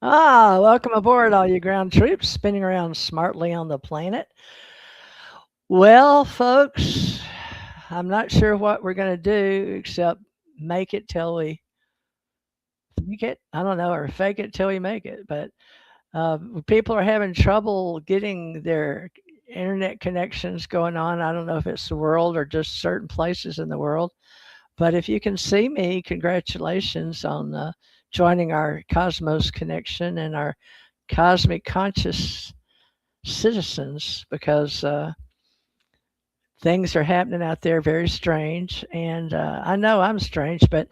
Welcome aboard, all you ground troops spinning around smartly on the planet. Well, folks, I'm not sure what we're going to do except make it till we make it. I don't know, or fake it till we make it. But people are having trouble getting their internet connections going on. I don't know if it's the world or just certain places in the world. But if you can see me, congratulations on joining our Cosmos connection and our cosmic conscious citizens because things are happening out there very strange. And I know I'm strange, but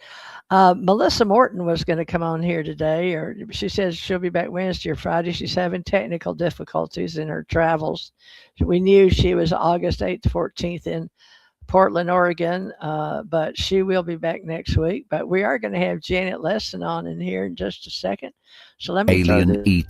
Melissa Morton was going to come on here today, or she says she'll be back Wednesday or Friday. She's having technical difficulties in her travels. We knew she was August 8th to 14th in Portland, Oregon, but she will be back next week. But we are going to have Janet Lesson on in here in just a second. So let me throw Alien this.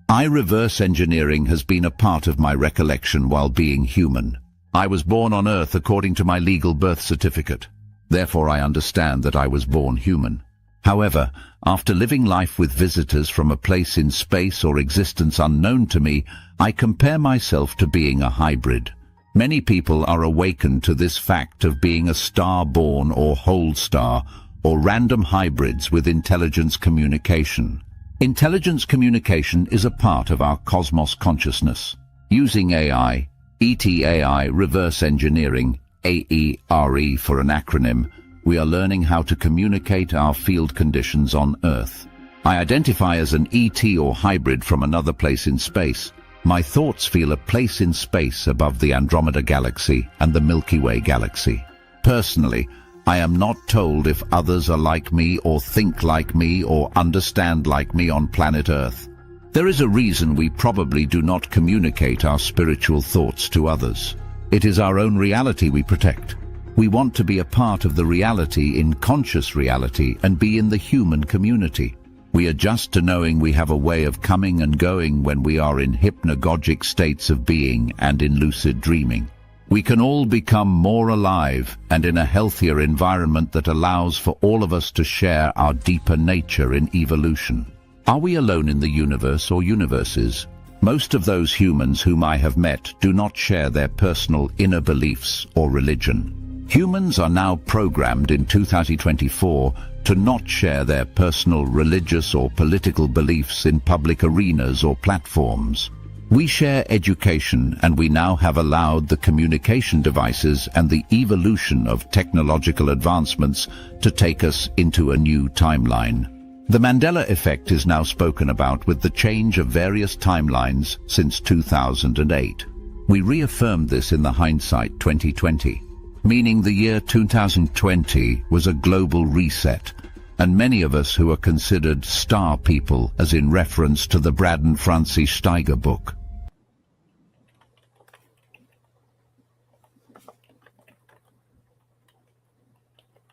ET. Reverse engineering has been a part of my recollection while being human. I was born on Earth according to my legal birth certificate. Therefore, I understand that I was born human. However, after living life with visitors from a place in space or existence unknown to me, I compare myself to being a hybrid. Many people are awakened to this fact of being a star-born or whole star, or random hybrids with intelligence communication. Intelligence communication is a part of our cosmos consciousness. Using AI, ETAI reverse engineering, AERE for an acronym, we are learning how to communicate our field conditions on Earth. I identify as an ET or hybrid from another place in space. My thoughts feel a place in space above the Andromeda Galaxy and the Milky Way Galaxy. Personally, I am not told if others are like me or think like me or understand like me on planet Earth. There is a reason we probably do not communicate our spiritual thoughts to others. It is our own reality we protect. We want to be a part of the reality in conscious reality and be in the human community. We adjust to knowing we have a way of coming and going when we are in hypnagogic states of being and in lucid dreaming. We can all become more alive and in a healthier environment that allows for all of us to share our deeper nature in evolution. Are we alone in the universe or universes? Most of those humans whom I have met do not share their personal inner beliefs or religion. Humans are now programmed in 2024 to not share their personal religious or political beliefs in public arenas or platforms. We share education, and we now have allowed the communication devices and the evolution of technological advancements to take us into a new timeline. The Mandela effect is now spoken about with the change of various timelines since 2008. We reaffirmed this in the hindsight 2020, meaning the year 2020 was a global reset, and many of us who are considered star people, as in reference to the Braden Francis Steiger book.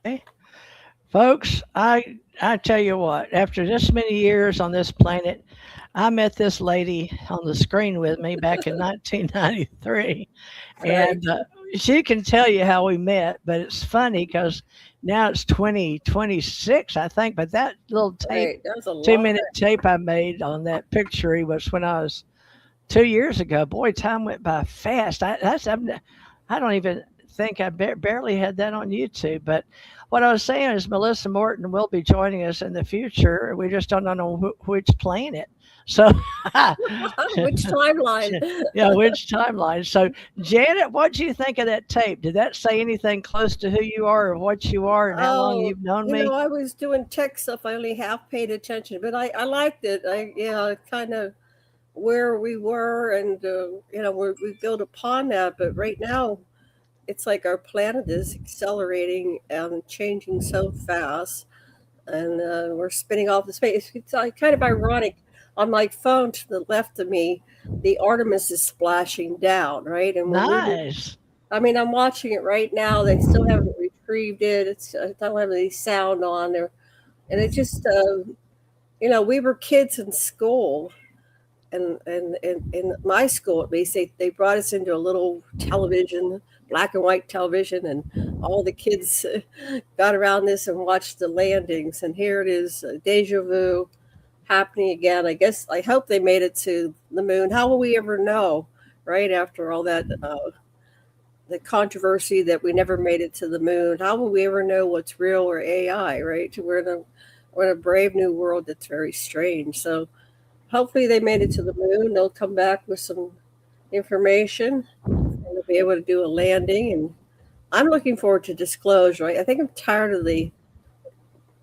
Hey, folks, I tell you what, after this many years on this planet, I met this lady on the screen with me back in 1993. Right. And she can tell you how we met, but it's funny because now it's 2026, I think. But that little tape, Right. That was a 2 minute tape I made on that picture was when I was 2 years ago. Boy, time went by fast. I don't even think I barely had that on YouTube. But what I was saying is Melissa Morton will be joining us in the future. We just don't know which planet. So, which timeline? yeah, which timeline? So, Janet, what do you think of that tape? Did that say anything close to who you are or what you are and how long Oh, you've known me? I was doing tech stuff. I only half paid attention, but I liked it. Kind of where we were, and we build upon that. But right now, it's like our planet is accelerating and changing so fast, and we're spinning off the space. It's kind of ironic. On my phone to the left of me, the Artemis is splashing down, right? And Nice. I'm watching it right now. They still haven't retrieved it. I don't have any sound on there, and it just, we were kids in school, and in my school at least, they brought us into a little television, black and white television, and all the kids got around this and watched the landings. And here it is, deja vu. happening again. I hope they made it to the moon. How will we ever know, right? After all that, the controversy that we never made it to the moon, how will we ever know what's real or AI, right? We're in a brave new world that's very strange. So hopefully they made it to the moon. They'll come back with some information and they'll be able to do a landing. And I'm looking forward to disclosure. Right? I think I'm tired of the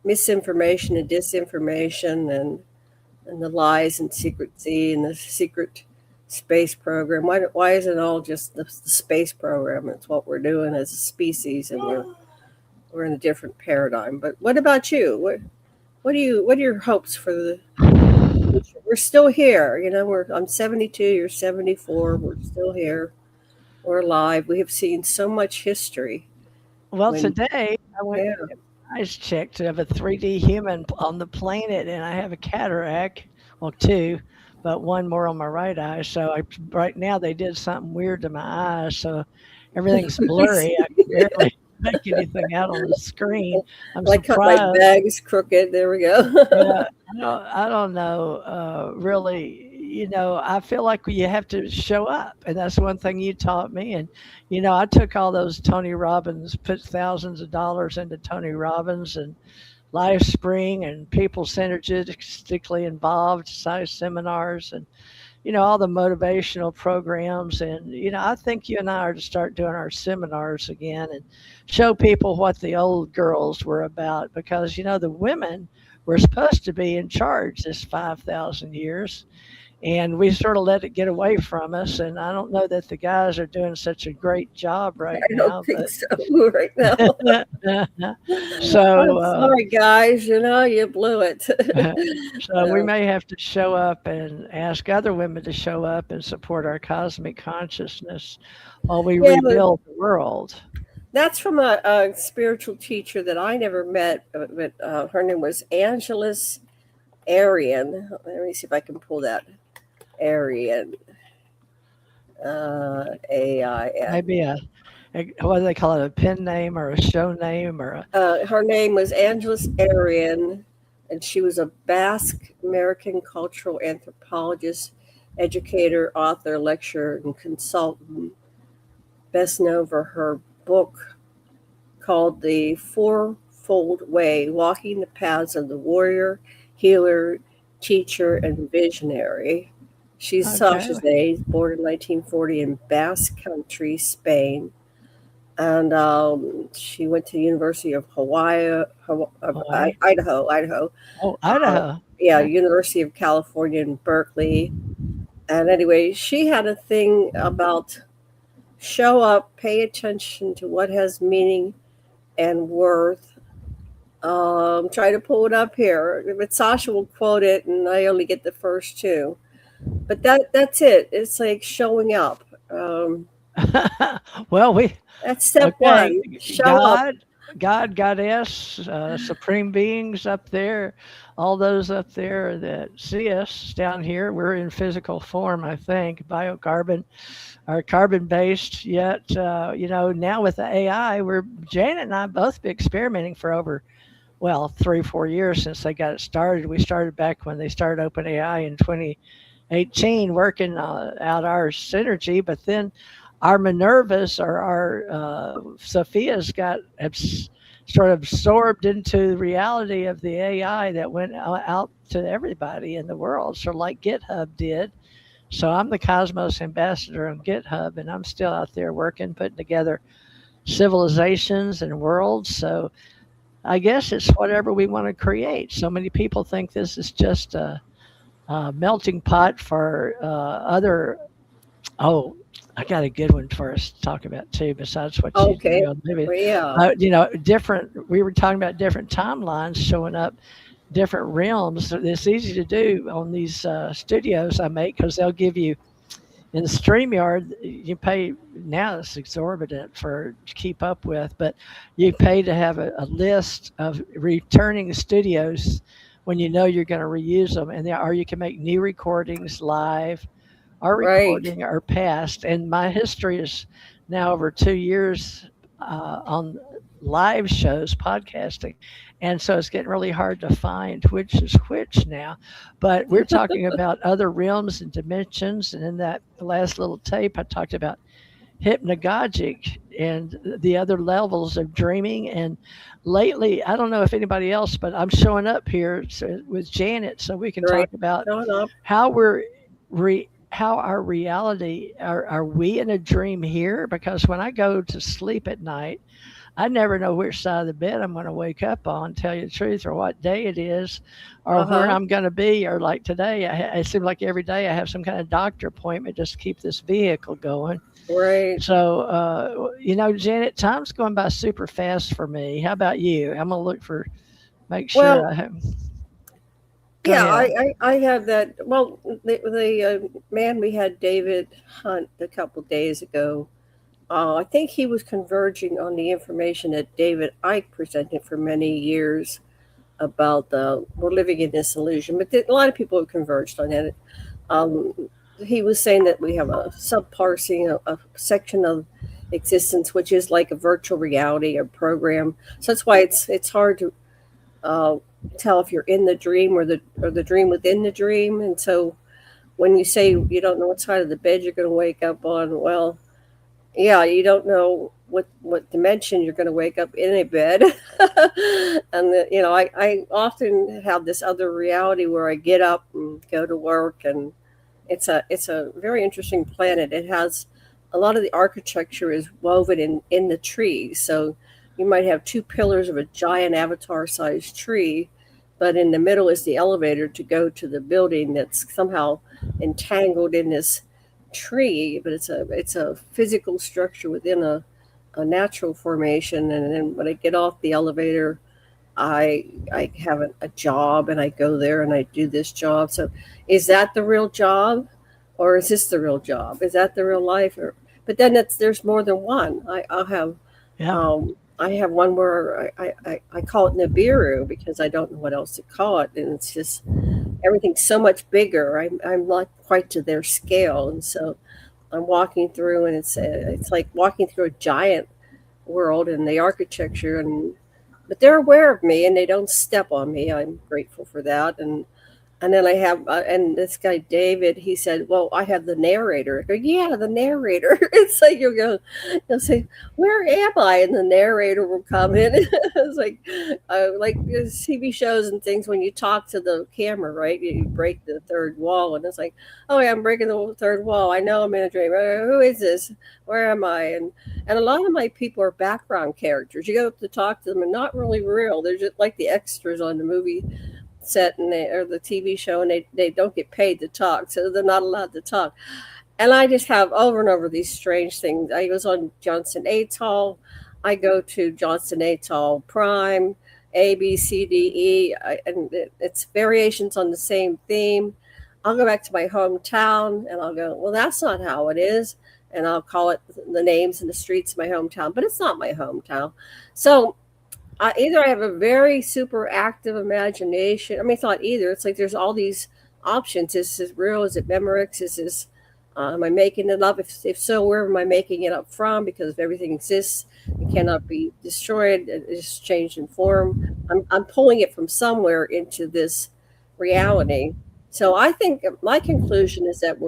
misinformation and disinformation and the lies and secrecy and the secret space program. Why isn't it all just the space program? It's what we're doing as a species, and we're in a different paradigm. But what about you? What are your hopes for the future? We're still here. I'm 72. You're 74. We're still here. We're alive. We have seen so much history. Well, today I went to get my eyes checked to have a 3D human on the planet, and I have a cataract. Well, two, but one more on my right eye. So right now they did something weird to my eyes, so everything's blurry. I can barely make anything out on the screen. I'm like surprised. My bag's crooked. There we go. Yeah, I don't know. Really, I feel like you have to show up, and that's one thing you taught me. And I took all those Tony Robbins, put thousands of dollars into Tony Robbins and Life Spring and people synergistically involved, size seminars, and all the motivational programs. And I think you and I are to start doing our seminars again and show people what the old girls were about, because the women were supposed to be in charge this 5,000 years, and we sort of let it get away from us. And I don't know that the guys are doing such a great job right now. I don't think so right now. So I'm sorry, guys. You blew it. So we may have to show up and ask other women to show up and support our cosmic consciousness while we rebuild the world. That's from a spiritual teacher that I never met, but her name was Angelus Arian. Let me see if I can pull that. Arian. A-I-N. Maybe what do they call it, a pen name or a show name? Her name was Angelus Arian, and she was a Basque American cultural anthropologist, educator, author, lecturer, and consultant, best known for her book called The Fourfold Way, Walking the Paths of the Warrior, Healer, Teacher, and Visionary. She's Sasha's age, born in 1940 in Basque Country, Spain. And she went to the University of Idaho. Oh, Idaho. University of California in Berkeley. And anyway, she had a thing about show up, pay attention to what has meaning and worth. Try to pull it up here, but Sasha will quote it, and I only get the first two. But that's it. It's like showing up. Well, that's step one. Show up. God, Goddess, supreme beings up there, all those up there that see us down here. We're in physical form, I think, biocarbon, or carbon-based. Yet, now with the AI, Janet and I both been experimenting for over 3-4 years since they got it started. We started back when they started OpenAI in 2018, working out our synergy, but then our Minervas or our Sophia's got sort of absorbed into the reality of the AI that went out to everybody in the world, sort of like GitHub did. So I'm the Cosmos ambassador on GitHub, and I'm still out there working, putting together civilizations and worlds. So I guess it's whatever we want to create. So many people think this is just a melting pot for other. Oh, I got a good one for us to talk about too. Besides what you different. We were talking about different timelines showing up, different realms. It's easy to do on these studios I make, because they'll give you in the StreamYard. You pay now; it's exorbitant to keep up with, but you pay to have a list of returning studios when you know you're going to reuse them, or you can make new recordings live. Our recording are past, and my history is now over 2 years on live shows, podcasting. And so it's getting really hard to find which is which now. But we're talking about other realms and dimensions. And in that last little tape, I talked about hypnagogic and the other levels of dreaming. And lately, I don't know if anybody else, but I'm showing up here with Janet so we can Right. talk about Showing up. how how our reality are we in a dream here? Because when I go to sleep at night, I never know which side of the bed I'm going to wake up on, tell you the truth, or what day it is, or where Uh-huh. I'm going to be. Or like today, it seems like every day I have some kind of doctor appointment just to keep this vehicle going. Right. So, Janet, time's going by super fast for me. How about you? I'm going to make sure Well, I have. Go yeah, ahead. I have that. Well, the man we had, David Hunt, a couple days ago, I think he was converging on the information that David Icke presented for many years about we're living in this illusion. But a lot of people have converged on that. Um, he was saying that we have a subparsing, a section of existence which is like a virtual reality or program. So that's why it's hard to uh, tell if you're in the dream or the dream within the dream. And so when you say you don't know what side of the bed you're going to wake up on, well, yeah, you don't know what dimension you're going to wake up in a bed. And I often have this other reality where I get up and go to work, and it's a very interesting planet. It has a lot of the architecture is woven in the trees. So you might have two pillars of a giant avatar sized tree, but in the middle is the elevator to go to the building that's somehow entangled in this tree. But it's a physical structure within a natural formation. And then when I get off the elevator, I have a job, and I go there and I do this job. So is that the real job, or is this the real job? Is that the real life? But then there's more than one. Yeah. I have one where I call it Nibiru because I don't know what else to call it, and it's just everything's so much bigger. I'm not quite to their scale, and so I'm walking through, and it's like walking through a giant world and the architecture, and but they're aware of me and they don't step on me. I'm grateful for that. And then I have, and this guy David, he said, "Well, I have the narrator." I go, "Yeah, the narrator." It's like you'll say, "Where am I?" And the narrator will come in. It's like TV shows and things. When you talk to the camera, right? You break the third wall, and it's like, "Oh yeah, I'm breaking the third wall. I know I'm in a dream. Who is this? Where am I?" And a lot of my people are background characters. You go up to talk to them, and not really real. They're just like the extras on the movie set or the TV show, and they don't get paid to talk, so they're not allowed to talk. And I just have over and over these strange things. I was on Johnson Atoll. I go to Johnson Atoll Prime, A, B, C, D, E, and it's variations on the same theme. I'll go back to my hometown and I'll go, well, that's not how it is. And I'll call it the names and the streets of my hometown, but it's not my hometown. So either I have a very super active imagination. I mean, it's not either. It's like there's all these options. Is this real? Is it Memorex? Is this, am I making it up? If so, where am I making it up from? Because if everything exists, it cannot be destroyed. It's changed in form. I'm pulling it from somewhere into this reality. So I think my conclusion is that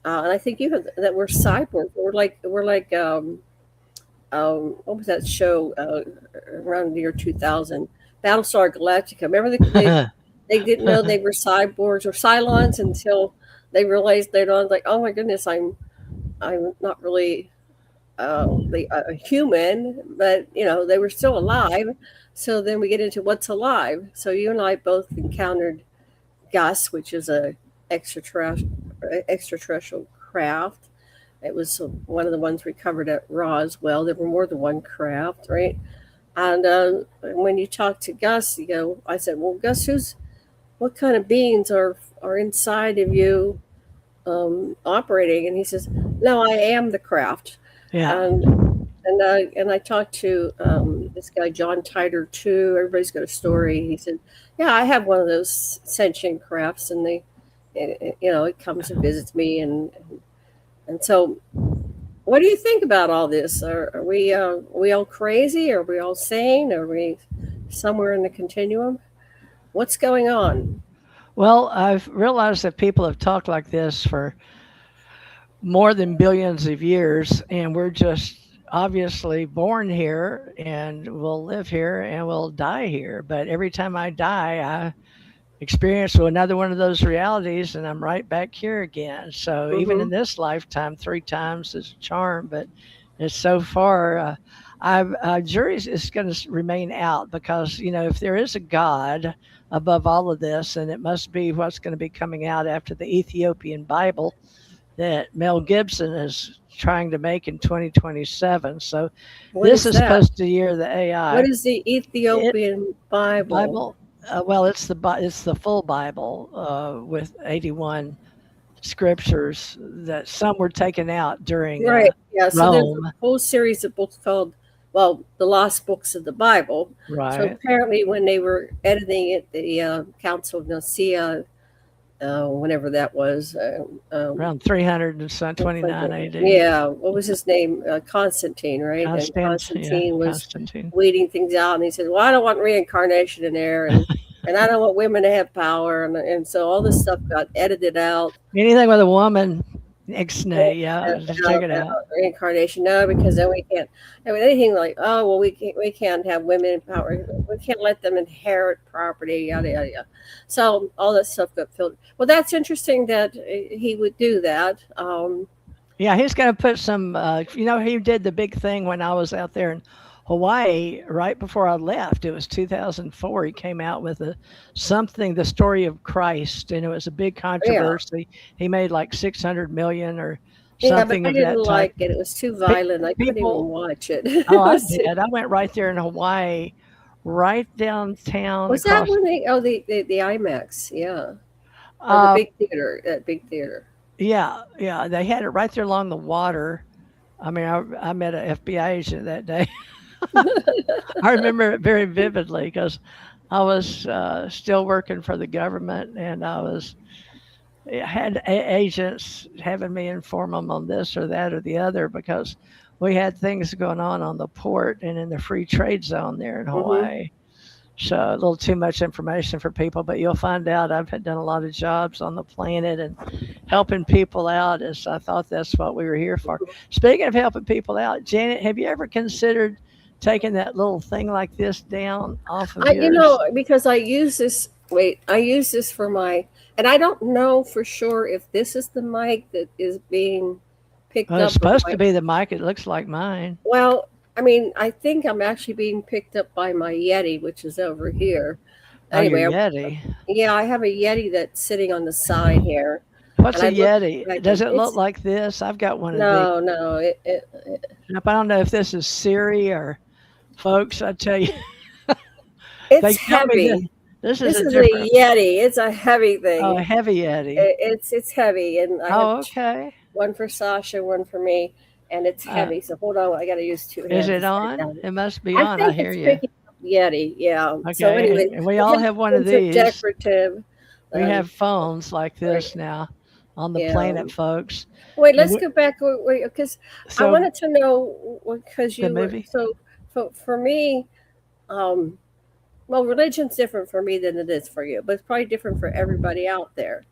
and I think you have that we're cyborg. What was that show around the year 2000? Battlestar Galactica. Remember they didn't know they were cyborgs or Cylons until they realized later on, like, oh my goodness, I'm not really a human, but they were still alive. So then we get into what's alive. So you and I both encountered Gus, which is a extraterrestrial craft. It was one of the ones we covered at Roswell. There were more than one craft, right? And when you talk to Gus, I said, "Well, Gus, what kind of beings are inside of you operating?" And he says, "No, I am the craft." Yeah. And I talked to this guy John Titor too. Everybody's got a story. He said, "Yeah, I have one of those sentient crafts, and it comes and visits me, and so What do you think about all this? Are we all crazy? Are we all sane? Are we somewhere in the continuum? What's going on? Well, I've realized that people have talked like this for more than billions of years, and we're just obviously born here and we'll live here and we'll die here. But every time I die, I experience another one of those realities and I'm right back here again. So even Hmm. in this lifetime, three times is a charm, but it's so far. Juries is going to remain out because, if there is a God above all of this, and it must be what's going to be coming out after the Ethiopian Bible that Mel Gibson is trying to make in 2027. So What this is is that? supposed to year the What AI. is the It Ethiopian Bible? Bible. Well, it's the full Bible with 81 scriptures that some were taken out during Right. Yeah. So there's a Rome. whole series of books called, well, the Lost Books of the Bible. So Right. apparently, when they were editing it, the Council of Nicaea, whenever that was, Around 329 AD. yeah, what was his name? Constantine, right? And Constantine was Constantine. weeding things out, and he said, "Well, I don't want reincarnation in there, and I don't want women to have power," and so all this stuff got edited out. Anything with a woman, ixnay, yeah, just take it out. Reincarnation, no, because then we can't. I mean, anything like, oh well, we can't have women in power. We can't let them inherit property. Yada yada yada. So all that stuff got filled. Well, that's interesting that he would do that. Yeah, he's going to put some, he did the big thing when I was out there in Hawaii right before I left. It was 2004. He came out with the story of Christ, and it was a big Yeah, controversy. He made like 600 million or yeah, but something I of didn't that type. like it. It was too Pe- violent. I couldn't even People, watch it. oh, I did. I went right there in Hawaii, right downtown Was that across. when they? Oh, the IMAX, yeah, or the Uh, big theater, that big theater. yeah, yeah, they had it right there along the water. I mean, I met an FBI agent that day. I remember it very vividly because I was still working for the government, and I had agents having me inform them on this or that or the other because we had things going on the port and in the free trade zone there in Hmm. Hawaii. So a little too much information for people, but you'll find out I've had done a lot of jobs on the planet and helping people out. As I thought that's what we were here for. Speaking of helping people out, Janet, have you ever considered taking that little thing like this down off of yours? Because I use this. Wait, I use this for my, and I don't know for sure if this is the mic that is being picked Well, it's up or supposed to my. be the mic. It looks like mine. Well, I mean, I think I'm actually being picked up by my Yeti, which is over here. Oh, your Anyway, Yeti. yeah, I have a Yeti that's sitting on the side here, What's and a I look Yeti? back Does and it look like this? I've got one of these. no, no, I don't know if this is Siri or folks. I tell you, it's they tell me this. heavy. This is This a is different, a Yeti. It's a heavy oh, thing. a heavy Yeti. It's heavy, and I have Oh, okay. one for Sasha, one for me, and it's Uh, heavy. So hold on, I got to use two is hands to it set it on? down. It must be I on. I think hear it's you. picking up Yeti. Yeah. So Okay, anyway, and we the all have one of headphones are these. decorative. We Um, have phones like right. this now on the Yeah. planet, folks. Wait, And let's go back. Wait, because I so wanted to know because the you were movie. so for me. Um, well, religion's different for me than it is for you, but it's probably different for everybody out there.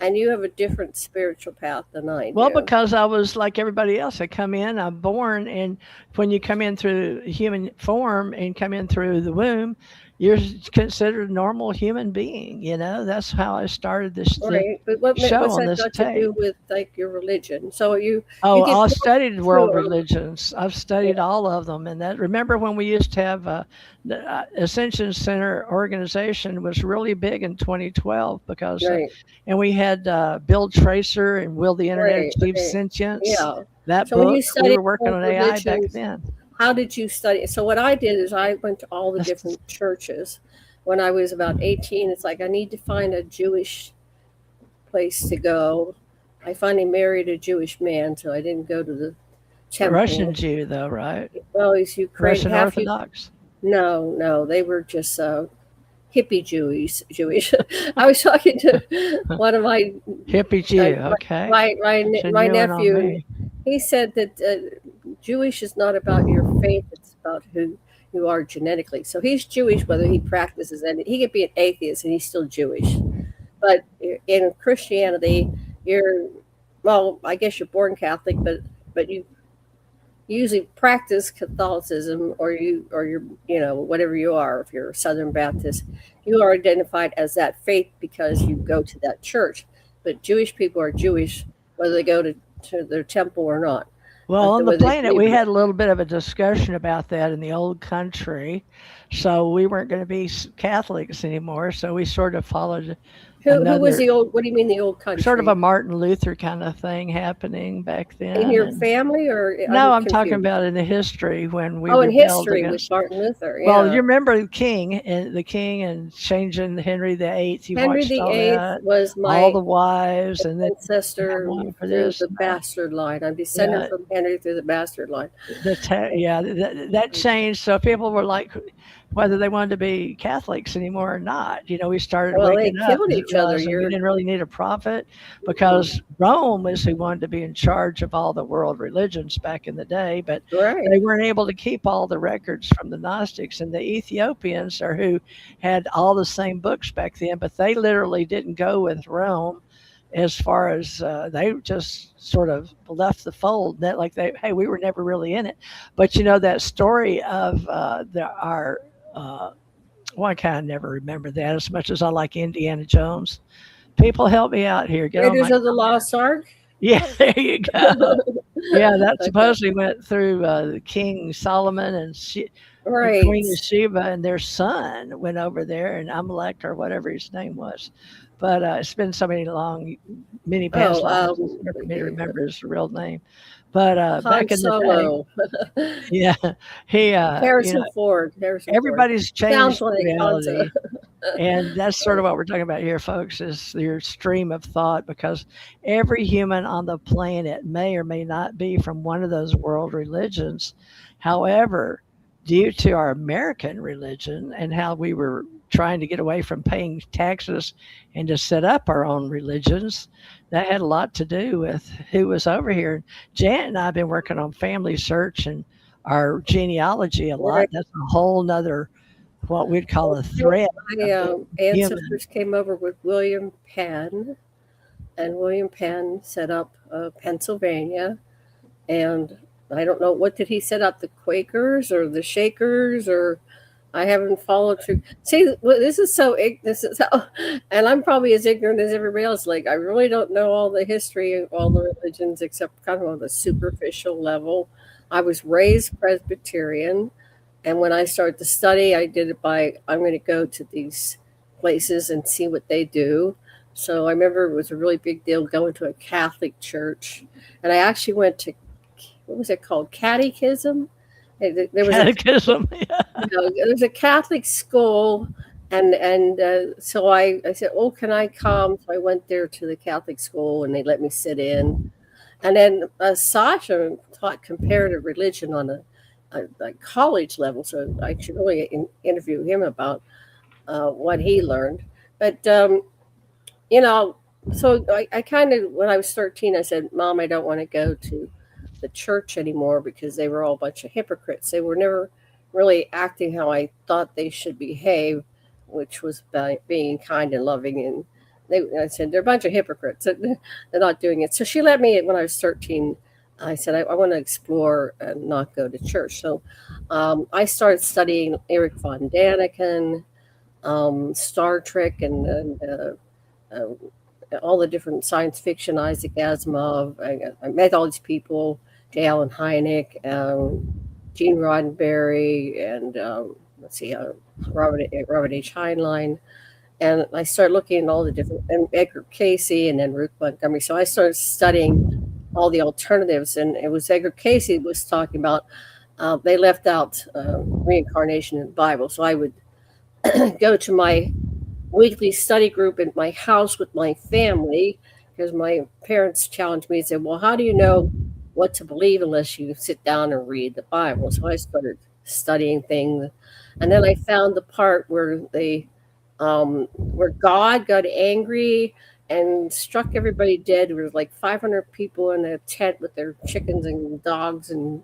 And you have a different spiritual path than I Well, do. because I was like everybody else. I come in, I'm born, and when you come in through human form and come in through the womb, you're considered a normal human being. That's how I started the Right, but show what's on that this got to do tape. with like your religion? So you Oh, get I born studied world pure. religions. I've Yeah, studied all of them, and that remember when we used to have the Ascension Center organization was really big in 2012 because, right, and we had Bill Tracer and Will the Internet right, Achieve right. Sentience, Yeah. that So when you book. We studied were working world on AI back religions, then. how did you study? So what I did is I went to all the That's, different churches. When I was about 18, it's like I need to find a Jewish place to go. I finally married a Jewish man, so I didn't go to the Russian temple. Jew, though, right? Well, he's Ukraine, Russian half you. Orthodox. No, no, they were just hippie Jewish. Jewish. I was talking to one of Hippie uh, Jew, okay. my That's a my new one on nephew. me. he said that Jewish is not about your faith; it's about who you are genetically. So he's Jewish, whether he practices any. He could be an atheist and he's still Jewish. But in Christianity, you're well. I guess you're born Catholic, but you usually practice Catholicism, or you're whatever you are. If you're Southern Baptist, you are identified as that faith because you go to that church. But Jewish people are Jewish whether they go to their temple or not. Well, on the Whether they planet, believe we in it. had a little bit of a discussion about that in the old country. So we weren't going to be Catholics anymore. So we sort of followed Who was another the old? What do you mean the old sort of a country? Martin Luther kind of thing happening back In then. your And family, or no, I'm I'm talking confused. about in the history when we Oh, in rebelled history with against. Martin Luther, Well, you yeah. remember the king and changing Henry VIII. You Henry watched the all Eighth that, was all my the wives, and then you have ancestor one for through this the and that. bastard line. I'm descended Yeah, from Henry through the bastard line. yeah, that changed. So people were like, whether they wanted to be Catholics anymore or not. We started Well, they waking up killed and each other. realizing we You're didn't really need a prophet mm, because Rome was who wanted to be in charge of all the world religions back in the day, but right. they weren't able to keep all the records from the Gnostics. And the Ethiopians are who had all the same books back then, but they literally didn't go with Rome as far as they just sort of left the fold that like hey, we were never really in it. But that story of our well, I kind of never remember that as much as I like Indiana Jones. People help me out here, get on Raiders my of the Lost Ark. yeah. There you go. Yeah, that Okay. supposedly went through King Solomon and Right. Queen of Sheba, and their son went over there, and Amalek or whatever his name was. But it's been so many past Oh, lives, it's hard for me to remember his real name. But Han back in the day, Solo. yeah, he, Harrison Ford. Harrison Ford. everybody's Sounds changed like Hansa. reality. And that's sort of what we're talking about here, folks, is your stream of thought, because every human on the planet may or may not be from one of those world religions. However, due to our American religion and how we were trying to get away from paying taxes and to set up our own religions, that had a lot to do with who was over here. Janet and I have been working on family search and our genealogy a lot. Right. That's a whole nother what we'd call a thread My of the human. ancestors came over with William Penn, and William Penn set up Pennsylvania. And I don't know, what did he set up? The Quakers or the Shakers, or I haven't followed through. See, this is this is how, and I'm probably as ignorant as everybody else. Like, I really don't know all the history of all the religions except kind of on the superficial level. I was raised Presbyterian, and when I started to study, I did it by I'm going to go to these places and see what they do. So I remember it was a really big deal going to a Catholic church, and I actually went to what was it called? Catechism. There was a Catechism. there was a Catholic school, and so I said, "Oh, can I come?" So I went there to the Catholic school, and they let me sit in. And then Sasha taught comparative religion on a college level, so I should really interview him about what he learned. But you know, so I kind of, when I was 13, I said, Mom, I don't want to go to the church anymore because they were all a bunch of hypocrites. They were never really acting how I thought they should behave, which was by being kind and loving. And I said, they're a bunch of hypocrites. They're not doing it. So she let me, when I was 13, I said, I want to explore and not go to church. So I started studying Eric von Daniken, Star Trek, all the different science fiction, Isaac Asimov. I met all these people, J. Allen Hynek, Gene Roddenberry, and let's see, Robert H. Heinlein. And I started looking at all the different, and Edgar Casey, and then Ruth Montgomery. So I started studying all the alternatives, and it was Edgar Casey was talking about. They left out reincarnation in the Bible, so I would go to my weekly study group at my house with my family because my parents challenged me and said, well, how do you know what to believe unless you sit down and read the Bible? So I started studying things. And then I found the part where where God got angry and struck everybody dead. There was like 500 people in a tent with their chickens and dogs and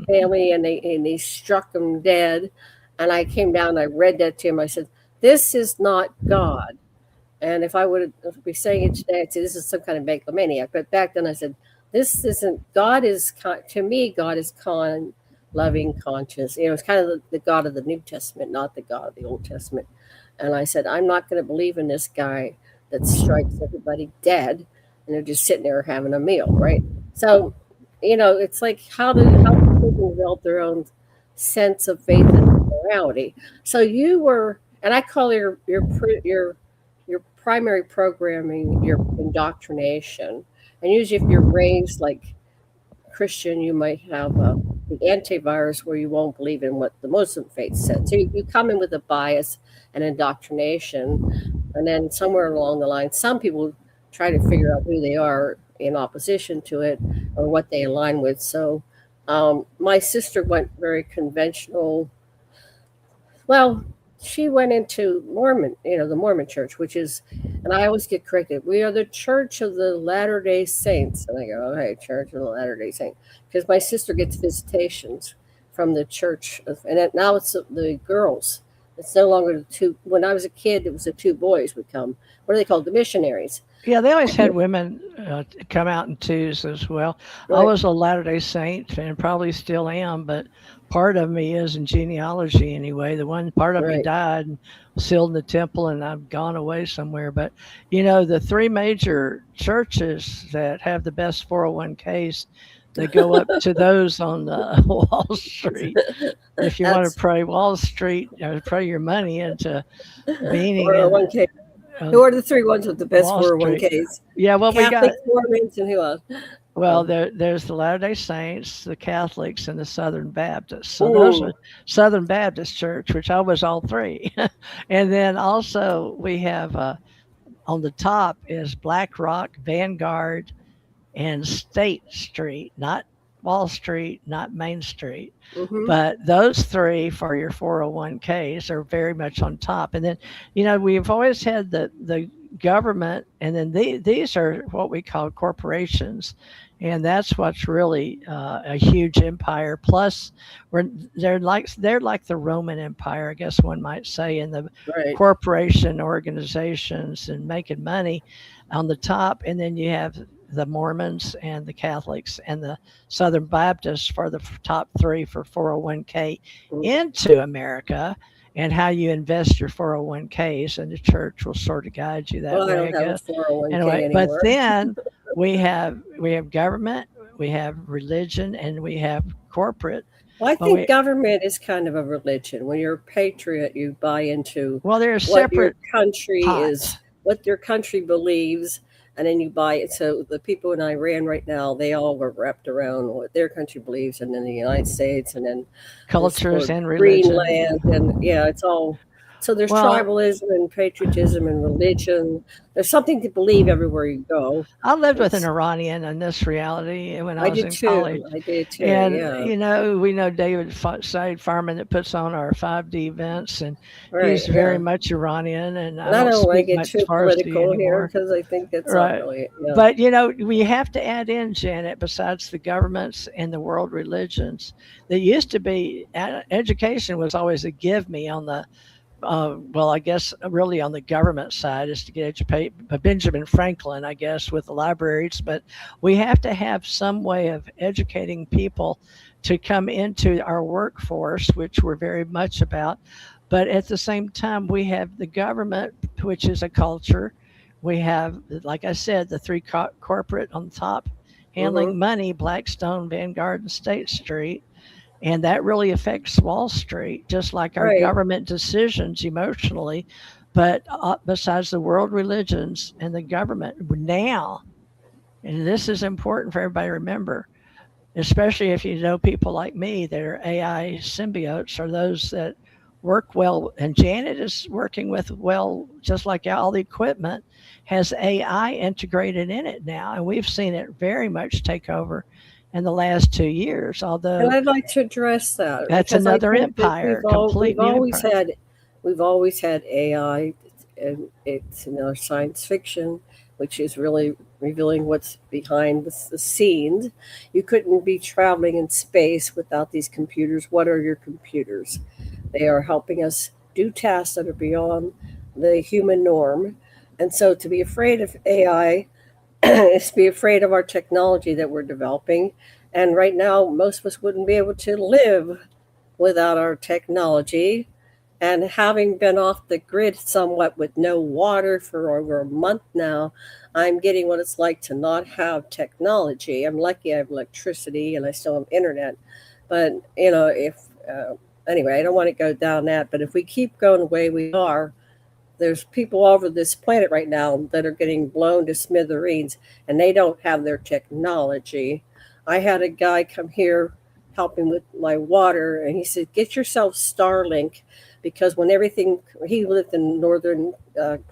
family, and they struck them dead. And I came down and I read that to him. I said, "This is not God." And if I would be saying it today, I'd say this is some kind of megalomaniac. But back then I said, this isn't, God is, to me, God is kind, loving, conscious. It's kind of the God of the New Testament, not the God of the Old Testament. And I said, I'm not going to believe in this guy that strikes everybody dead and they're just sitting there having a meal, right? So, it's like how do people develop their own sense of faith and morality? So you were, and I call your primary programming, your indoctrination. And usually, if you're raised like Christian, you might have the antivirus where you won't believe in what the Muslim faith said. So you come in with a bias and indoctrination. And then somewhere along the line, some people try to figure out who they are in opposition to it or what they align with. So my sister went very conventional. Well, she went into Mormon, the Mormon church, which is, and I always get corrected, we are the Church of the Latter-day Saints. And I go, okay, Church of the Latter-day Saints. Because my sister gets visitations from the church. Now it's the girls. It's no longer the two. When I was a kid, it was the two boys would come. What are they called? The missionaries. Yeah, they always had women come out in twos as well. Right. I was a Latter-day Saint and probably still am, but part of me is in genealogy anyway. The one part of me died and sealed in the temple, and I've gone away somewhere. But, the three major churches that have the best 401ks, they go up to those on Wall Street. If you want to pray Wall Street, pray your money into being 401k. Who are the three ones with the best 401ks? Yeah, well, Catholic, Mormons, and who else? Well, there's the Latter-day Saints, the Catholics, and the Southern Baptists. So those are Southern Baptist Church, which I was all three. And then also we have on the top is BlackRock, Vanguard, and State Street, not Wall Street, not Main Street. Mm-hmm. But those three for your 401ks are very much on top. And then, we've always had the government, and then these are what we call corporations. And that's what's really a huge empire. Plus, they're like the Roman Empire, I guess one might say, in the corporation organizations and making money on the top. And then you have the Mormons and the Catholics and the Southern Baptists for the top three for 401k into America, and how you invest your 401ks, and the church will sort of guide you that way, I guess. Anyway, but then we have government, we have religion, and we have corporate. Well, I think government is kind of a religion. When you're a patriot, you buy into what your country is, what your country believes, and then you buy it. So the people in Iran right now, they all were wrapped around what their country believes, and then the United States, and then cultures and religion. Greenland, and it's all. So there's tribalism and patriotism and religion. There's something to believe everywhere you go. I lived with an Iranian in this reality when I was in college. I did too. And we know David Said Farman that puts on our 5D events, and he's very much Iranian. And I don't want to get too political here because I think that's not really. Yeah. But we have to add in, Janet, besides the governments and the world religions, there used to be education was always a give me on the. I guess really on the government side is to get educated. Benjamin Franklin, I guess, with the libraries, but we have to have some way of educating people to come into our workforce, which we're very much about. But at the same time, we have the government, which is a culture. We have, like I said, the three corporate on top handling money, Blackstone, Vanguard, and State Street. And that really affects Wall Street, just like our government decisions emotionally. But besides the world religions and the government now, and this is important for everybody to remember, especially if you know people like me that are AI symbiotes, or those that work well. And Janet is working with, just like all the equipment has AI integrated in it now. And we've seen it very much take over in the last 2 years, although. And I'd like to address that. That's another empire, complete new empire. We've always had AI and it's science fiction, which is really revealing what's behind the scenes. You couldn't be traveling in space without these computers. What are your computers? They are helping us do tasks that are beyond the human norm. And so to be afraid of AI is to be afraid of our technology that we're developing. And right now, most of us wouldn't be able to live without our technology. And having been off the grid somewhat with no water for over a month now, I'm getting what it's like to not have technology. I'm lucky I have electricity and I still have internet. But, if, anyway, I don't want to go down that. But if we keep going the way we are, there's people all over this planet right now that are getting blown to smithereens and they don't have their technology. I had a guy come here helping with my water and he said, get yourself Starlink, because when everything, he lived in the northern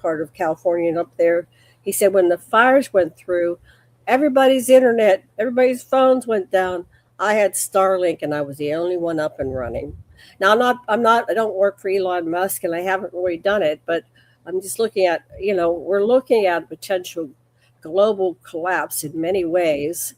part of California and up there, he said when the fires went through, everybody's internet, everybody's phones went down. I had Starlink and I was the only one up and running. Now I don't work for Elon Musk and I haven't really done it, but I'm just looking at, we're looking at potential global collapse in many ways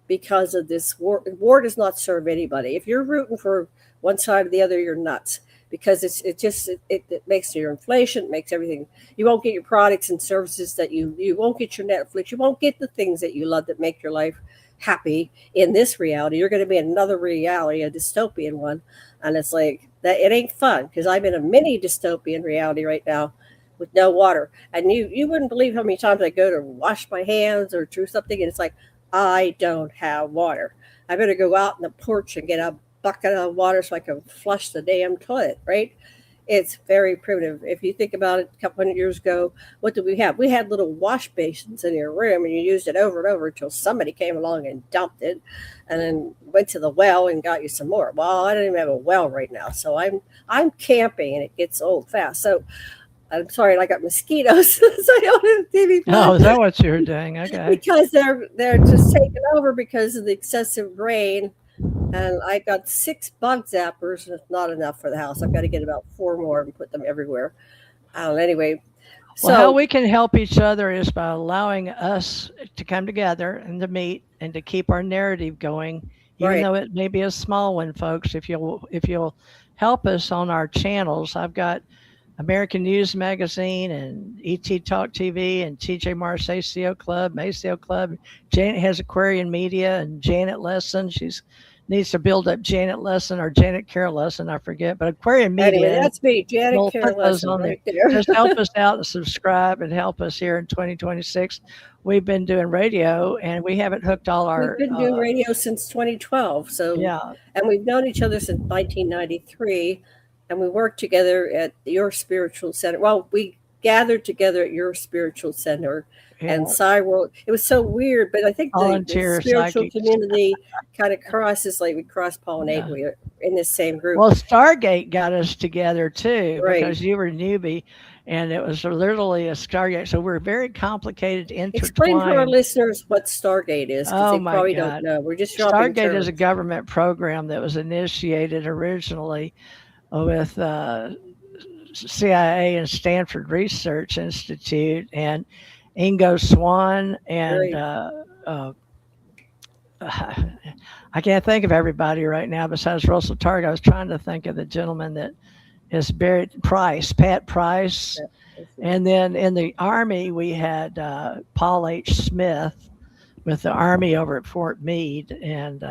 because of this war. War does not serve anybody. If you're rooting for one side or the other, you're nuts, because it makes your inflation, it makes everything. You won't get your products and services that you won't get your Netflix. You won't get the things that you love that make your life happy in this reality. You're going to be in another reality, a dystopian one. And it's like that. It ain't fun, because I'm in a mini dystopian reality right now with no water. And you wouldn't believe how many times I go to wash my hands or do something, and it's like, I don't have water. I better go out in the porch and get a bucket of water so I can flush the damn toilet, right? It's very primitive. If you think about it, a couple hundred years ago, what did we have? We had little wash basins in your room, and you used it over and over until somebody came along and dumped it, and then went to the well and got you some more. Well, I don't even have a well right now, so I'm camping, and it gets old fast. So I'm sorry, I got mosquitoes, so I don't have TV. Oh, is that what you're doing? Okay. Because they're just taking over because of the excessive rain. And I got 6 bug zappers, and it's not enough for the house. I've got to get about 4 more and put them everywhere. Anyway, well, how we can help each other is by allowing us to come together and to meet and to keep our narrative going, even though it may be a small one, folks. If you'll help us on our channels, I've got American News Magazine and ET Talk TV and TJ Mars ACO Club, ACO Club. Janet has Aquarian Media and Janet Lesson. She's needs to build up Janet Lesson or Janet Carol Lesson, I forget. But Aquarian Media. Anyway, that's me, Janet Carol Lesson, right there. Just help us out and subscribe and help us here in 2026. We've been doing radio, and we haven't hooked all our. We've been doing radio since 2012. So yeah, and we've known each other since 1993. And we worked together at your spiritual center. Well, we gathered together at your spiritual center and Cyworld. It was so weird, but I think the spiritual community kind of crosses, like we cross-pollinate. Yeah. We're in the same group. Well, Stargate got us together too, because you were a newbie, and it was literally a Stargate. So we're very complicated, intertwined. Explain to our listeners what Stargate is, because they probably don't know. We're just dropping Stargate is a government program that was initiated originally with CIA and Stanford Research Institute and Ingo Swann and I can't think of everybody right now besides Russell Targ. I was trying to think of the gentleman that is buried, Pat Price. And then in the Army, we had Paul H. Smith with the Army over at Fort Meade. And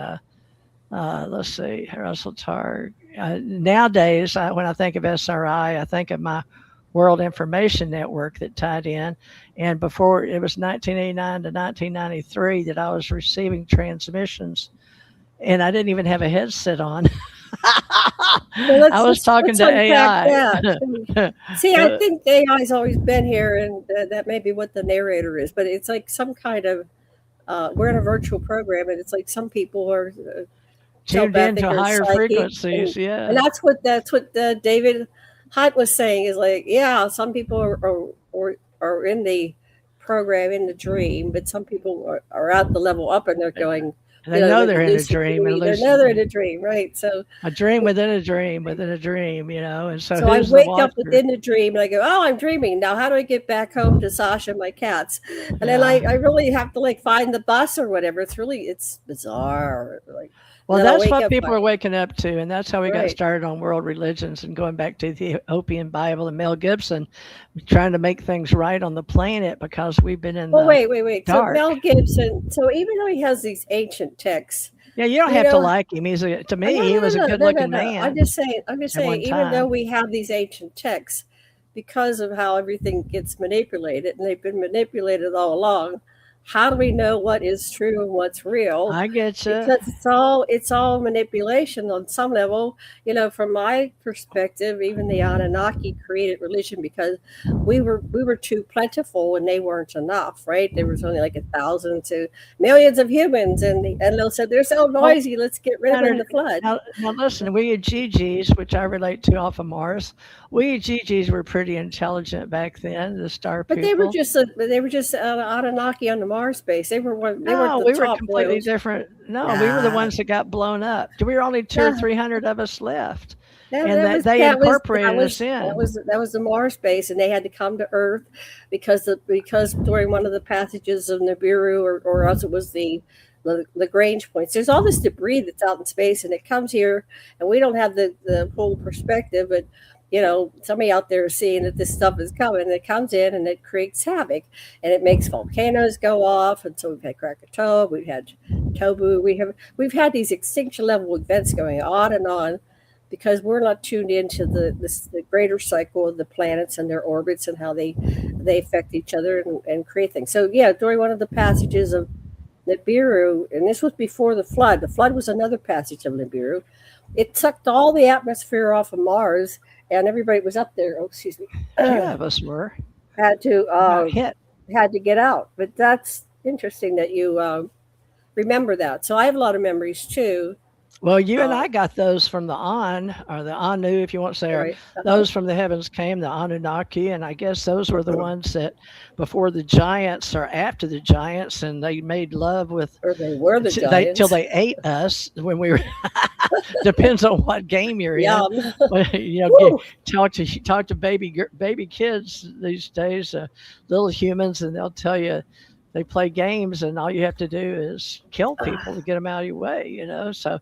let's see, Russell Targ. Nowadays, when I think of SRI, I think of my World Information Network that tied in. And before, it was 1989 to 1993 that I was receiving transmissions, and I didn't even have a headset on. Well, I was talking to AI. See, I think AI's always been here, and that may be what the narrator is, but it's like some kind of, we're in a virtual program, and it's like some people are tuned into higher frequencies, and that's what David Hunt was saying, is like, yeah, some people are in the program, in the dream, but some people are at the level up, and they're going, They know like they're in a lucid dream and dreaming. They're lucid never in a dream, right? So a dream within a dream within a dream, and so So I who's the wake up watcher? within the dream and I go, oh, I'm dreaming. Now, how do I get back home to Sasha and my cats? And then I Yeah. really have to like find the bus or whatever. It's bizarre. Like, and Well, then I'll that's wake what up people like, are waking up to, and that's how we got right. started on world religions and going back to the Ethiopian Bible and Mel Gibson, trying to make things right on the planet because we've been in Well, the wait. So dark. Mel Gibson, so even though he has these ancient texts, Yeah, you don't you have to know, like him. To no, me, he was a good-looking no. man I'm just at saying, one even though time. we have these ancient texts, because of how everything gets manipulated, and they've been manipulated all along, how do we know what is true and what's real? I get you. Because it's all manipulation on some level. From my perspective, even the Anunnaki created religion because we were too plentiful and they weren't enough, right? There was only like 1,000 to millions of humans, and they said they're so Well, noisy. Let's get rid of them in Leonard, the flood. now listen, we GGs, which I relate to off of Mars, we GGs were pretty intelligent back then, the star But they were people. just Anunnaki on the Mars base. They weren't No, the we were top completely royals. different. No, we were the Nah, ones that got blown up. We were only two or nah. 300 of us left, That, and that that was they that was that incorporated us was that in. was that was the Mars base, and they had to come to Earth because during one of the passages of Nibiru, or else it was the Lagrange points. There's all this debris that's out in space, and it comes here, and we don't have the full perspective. But somebody out there is seeing that this stuff is coming, and it comes in and it creates havoc, and it makes volcanoes go off. And so we've had Krakatoa, we've had Tobu, we've had these extinction level events going on because we're not tuned into the greater cycle of the planets and their orbits and how they affect each other and create things. So yeah, during one of the passages of Nibiru, and this was before the flood. The flood was another passage of Nibiru. It sucked all the atmosphere off of Mars, and everybody was up there. Oh, excuse me. A few of us were. had to Got hit. had to get out. But that's interesting that you remember that. So I have a lot of memories too. Well, you and Uh, I got those from the or the Anu, if you want to say, or right. Uh-huh. those from the heavens came, the Anunnaki, and I guess those were the ones that before the giants or after the giants, and they made love with Or they were the till giants. they ate us when we were. Depends on what game you're in. Yum. But, Woo. talk to baby kids these days, little humans, and they'll tell you they play games, and all you have to do is kill people to get them out of your way. So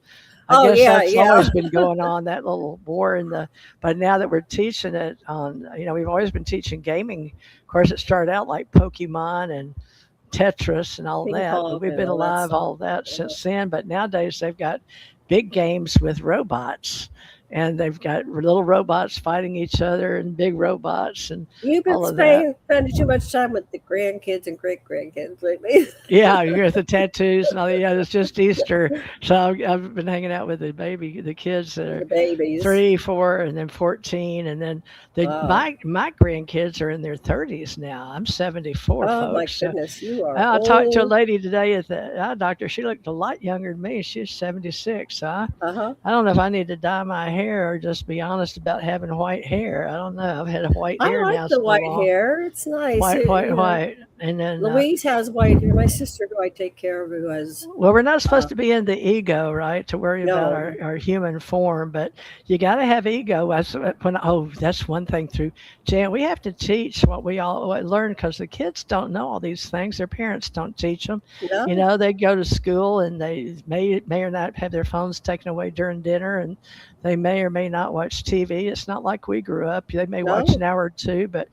I Oh guess yeah, that's always yeah. been going on, that little war in the. But now that we're teaching it on, we've always been teaching gaming. Of course, it started out like Pokemon and Tetris and all Ping that, but pong we've and been all that alive stuff. all that Uh-huh. since then. But nowadays they've got big games with robots, and they've got little robots fighting each other and big robots and You've been all of that. spending too much time with the grandkids and great grandkids lately. Yeah, you got the tattoos and all. Yeah, it's just Easter, so I've been hanging out with the kids that are The babies. 3, 4, and then 14, and then Wow. my grandkids are in their 30s now. I'm 74, Oh my folks. So goodness, you are I talked to a old. lady today at the eye doctor. She looked a lot younger than me. She's 76. So Uh huh. I don't know if I need to dye my hair or just be honest about having white hair. I don't know. I've had white I hair like now the so white long. hair. It's nice. White, white, white. And then, Louise has white hair. My sister, who I take care of, who has well, we're not uh, supposed to be in the ego, right? To worry about no, our human form, but you got to have ego. That's one thing through Jan. We have to teach what we all learn because the kids don't know all these things. Their parents don't teach them. no, They go to school and they may or not have their phones taken away during dinner, and they may or may not watch TV. It's not like we grew up. They may watch no. an hour or two, but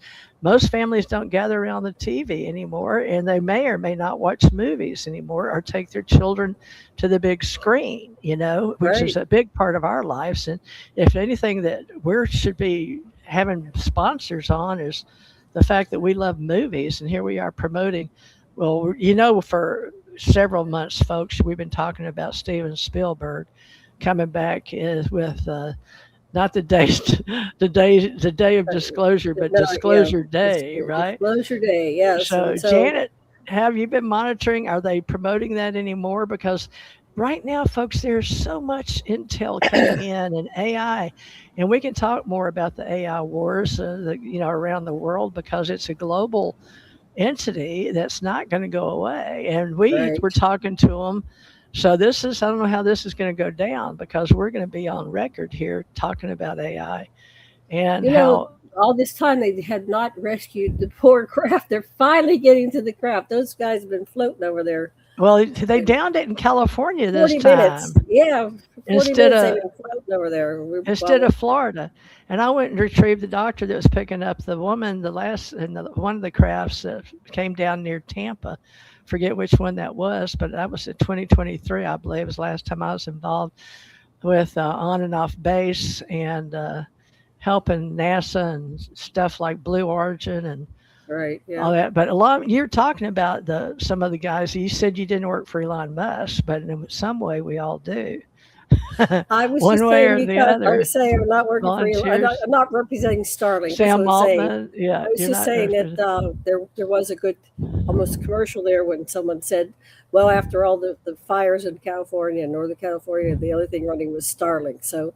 most families don't gather around the TV anymore, and they may or may not watch movies anymore or take their children to the big screen, which is Right, a big part of our lives. And if anything that we should be having sponsors on is the fact that we love movies, and here we are promoting. Well, for several months, folks, we've been talking about Steven Spielberg coming back is with not the day of disclosure, but no, yeah. disclosure day, right? Disclosure Day, yes, So, and so Janet, have you been monitoring? Are they promoting that anymore? Because right now, folks, there's so much intel coming in and AI, and we can talk more about the AI wars, around the world because it's a global entity that's not going to go away. And we were right. talking to them So this is, I don't know how this is going to go down because we're going to be on record here talking about AI and You know, how, all this time they had not rescued the poor craft. They're finally getting to the craft. Those guys have been floating over there well, they downed it in California this 40 minutes. time Yeah, for 40 instead minutes they've of been floating over there. instead Well, of Florida. And I went and retrieved the doctor that was picking up the woman, the last, and one of the crafts that came down near Tampa. Forget which one that was, but that was in 2023, I believe, was the last time I was involved with on and off base and helping NASA and stuff like Blue Origin and right, yeah. all that. But a lot, you're talking about some of the guys. You said you didn't work for Elon Musk, but in some way we all do, I was one just way saying or the because I other. was saying I'm not working for you. Volunteers. I'm not representing Starlink. That's what Sam I'm saying. Altman, yeah, I was you're just not. saying that there was a good almost commercial there when someone said, well, after all the fires in California and Northern California, the other thing running was Starlink. So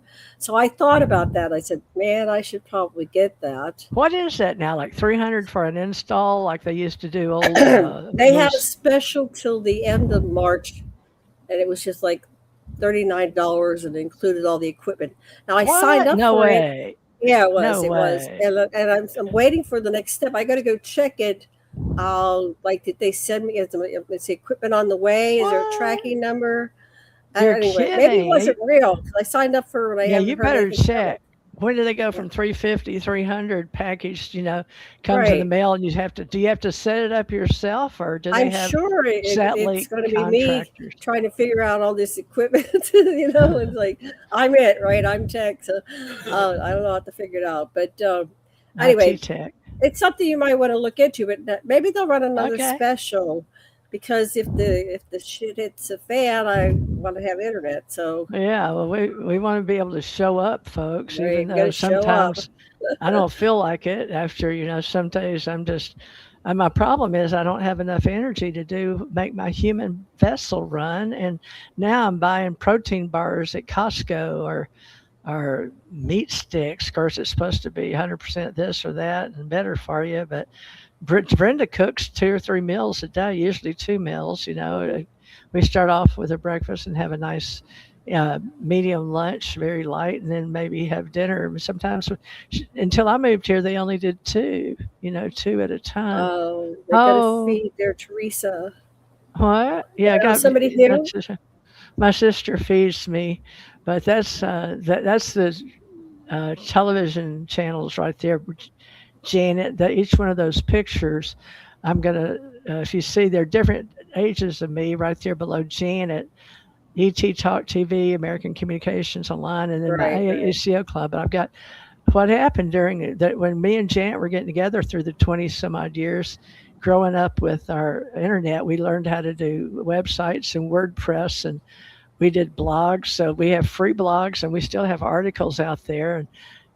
I thought about that. I said, man, I should probably get that. What is that now? Like 300 for an install, like they used to do old They had a loose. special till the end of March, and it was just like $39 and included all the equipment. Now I signed What? up No for it. way. Yeah, it was. No It was, way. and I'm waiting for the next step. I got to go check it. Like, did they send me? Is the equipment on the way? Is there a What? tracking number? You're Anyway, maybe it kidding. wasn't real. I signed up for it and I Yeah, haven't you heard better anything from it. check. When do they go Yeah. from 350, 300 packaged, comes in the Right. mail and do you have to set it up yourself or do they I'm have sure it's satellite going to be me contractors? trying to figure out all this equipment. It's like I'm it, right? I'm tech, so I don't know how to figure it out. But IT anyway, tech. it's something you might want to look into. But maybe they'll run another Okay. special because if the shit hits a fan, I want to have internet. So Yeah, well, we want to be able to show up, folks, even right, we got though to show up. sometimes I don't feel like it after, some days I'm just, my problem is I don't have enough energy to make my human vessel run. And now I'm buying protein bars at Costco or meat sticks. Of course, it's supposed to be 100% this or that and better for you. But Brenda cooks 2 or 3 meals a day, usually 2 meals. We start off with a breakfast and have a nice medium lunch, very light, and then maybe have dinner. Sometimes, until I moved here, they only did two, 2 at a time. Oh, they got to Oh, feed their Teresa. what? Yeah, I got Somebody my new. sister, my sister feeds me, but that's the television channels right there. Janet, each one of those pictures, I'm gonna, if you see, they're different ages of me right there below Janet. ET Talk TV, American Communications Online, and then my Right, right. AACO Club. And I've got what happened during that when me and Janet were getting together through the 20 some odd years growing up with our internet. We learned how to do websites and WordPress, and we did blogs. So we have free blogs, and we still have articles out there.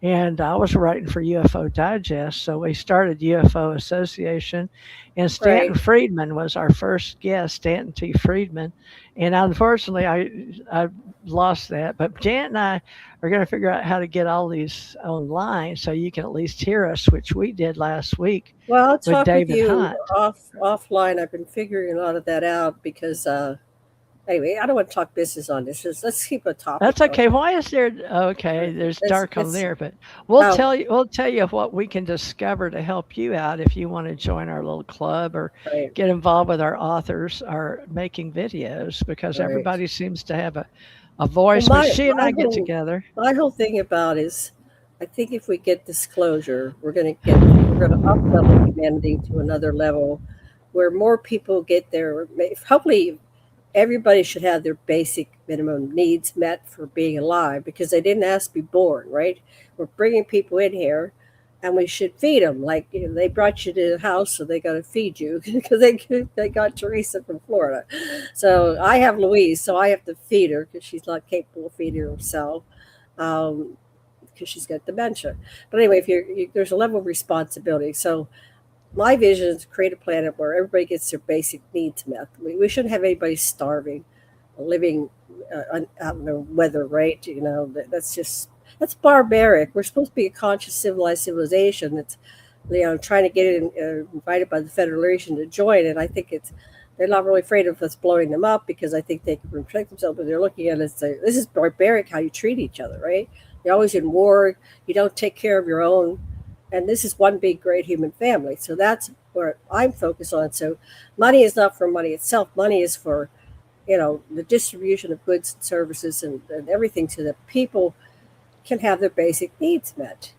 And I was writing for UFO Digest, so we started UFO Association, and Stanton Right. Friedman was our first guest, Stanton T. Friedman, and unfortunately I lost that. But Janet and I are going to figure out how to get all these online so you can at least hear us, which we did last week Well, I'll with talk with David you Hunt. offline. I've been figuring a lot of that out because anyway, I don't want to talk business on this. Let's keep a topic That's going. okay. Why is there? Okay, there's Let's, dark on let's, there, but we'll oh, tell you. We'll tell you what we can discover to help you out if you want to join our little club or right, get involved with our authors or making videos because right. everybody seems to have a Well, voice. But she and I get together. my whole thing about is, I think if we get disclosure, we're going to up level humanity to another level, where more people get their. Hopefully, everybody should have their basic minimum needs met for being alive because they didn't ask to be born, right? We're bringing people in here and we should feed them. Like, they brought you to the house, so they got to feed you because they got Teresa from Florida. So I have Louise, so I have to feed her because she's not capable of feeding herself. Because she's got dementia. But anyway, there's a level of responsibility. So my vision is to create a planet where everybody gets their basic needs met. We shouldn't have anybody starving, living out in the weather, right? That's barbaric. We're supposed to be a conscious, civilized civilization. That's trying to get invited by the Federation to join, and I think they're not really afraid of us blowing them up because I think they can protect themselves, but they're looking at it and say, this is barbaric how you treat each other, right? You're always in war. You don't take care of your own. And this is one big, great human family. So that's where I'm focused on. So money is not for money itself. Money is for, the distribution of goods and services and everything so that people can have their basic needs met.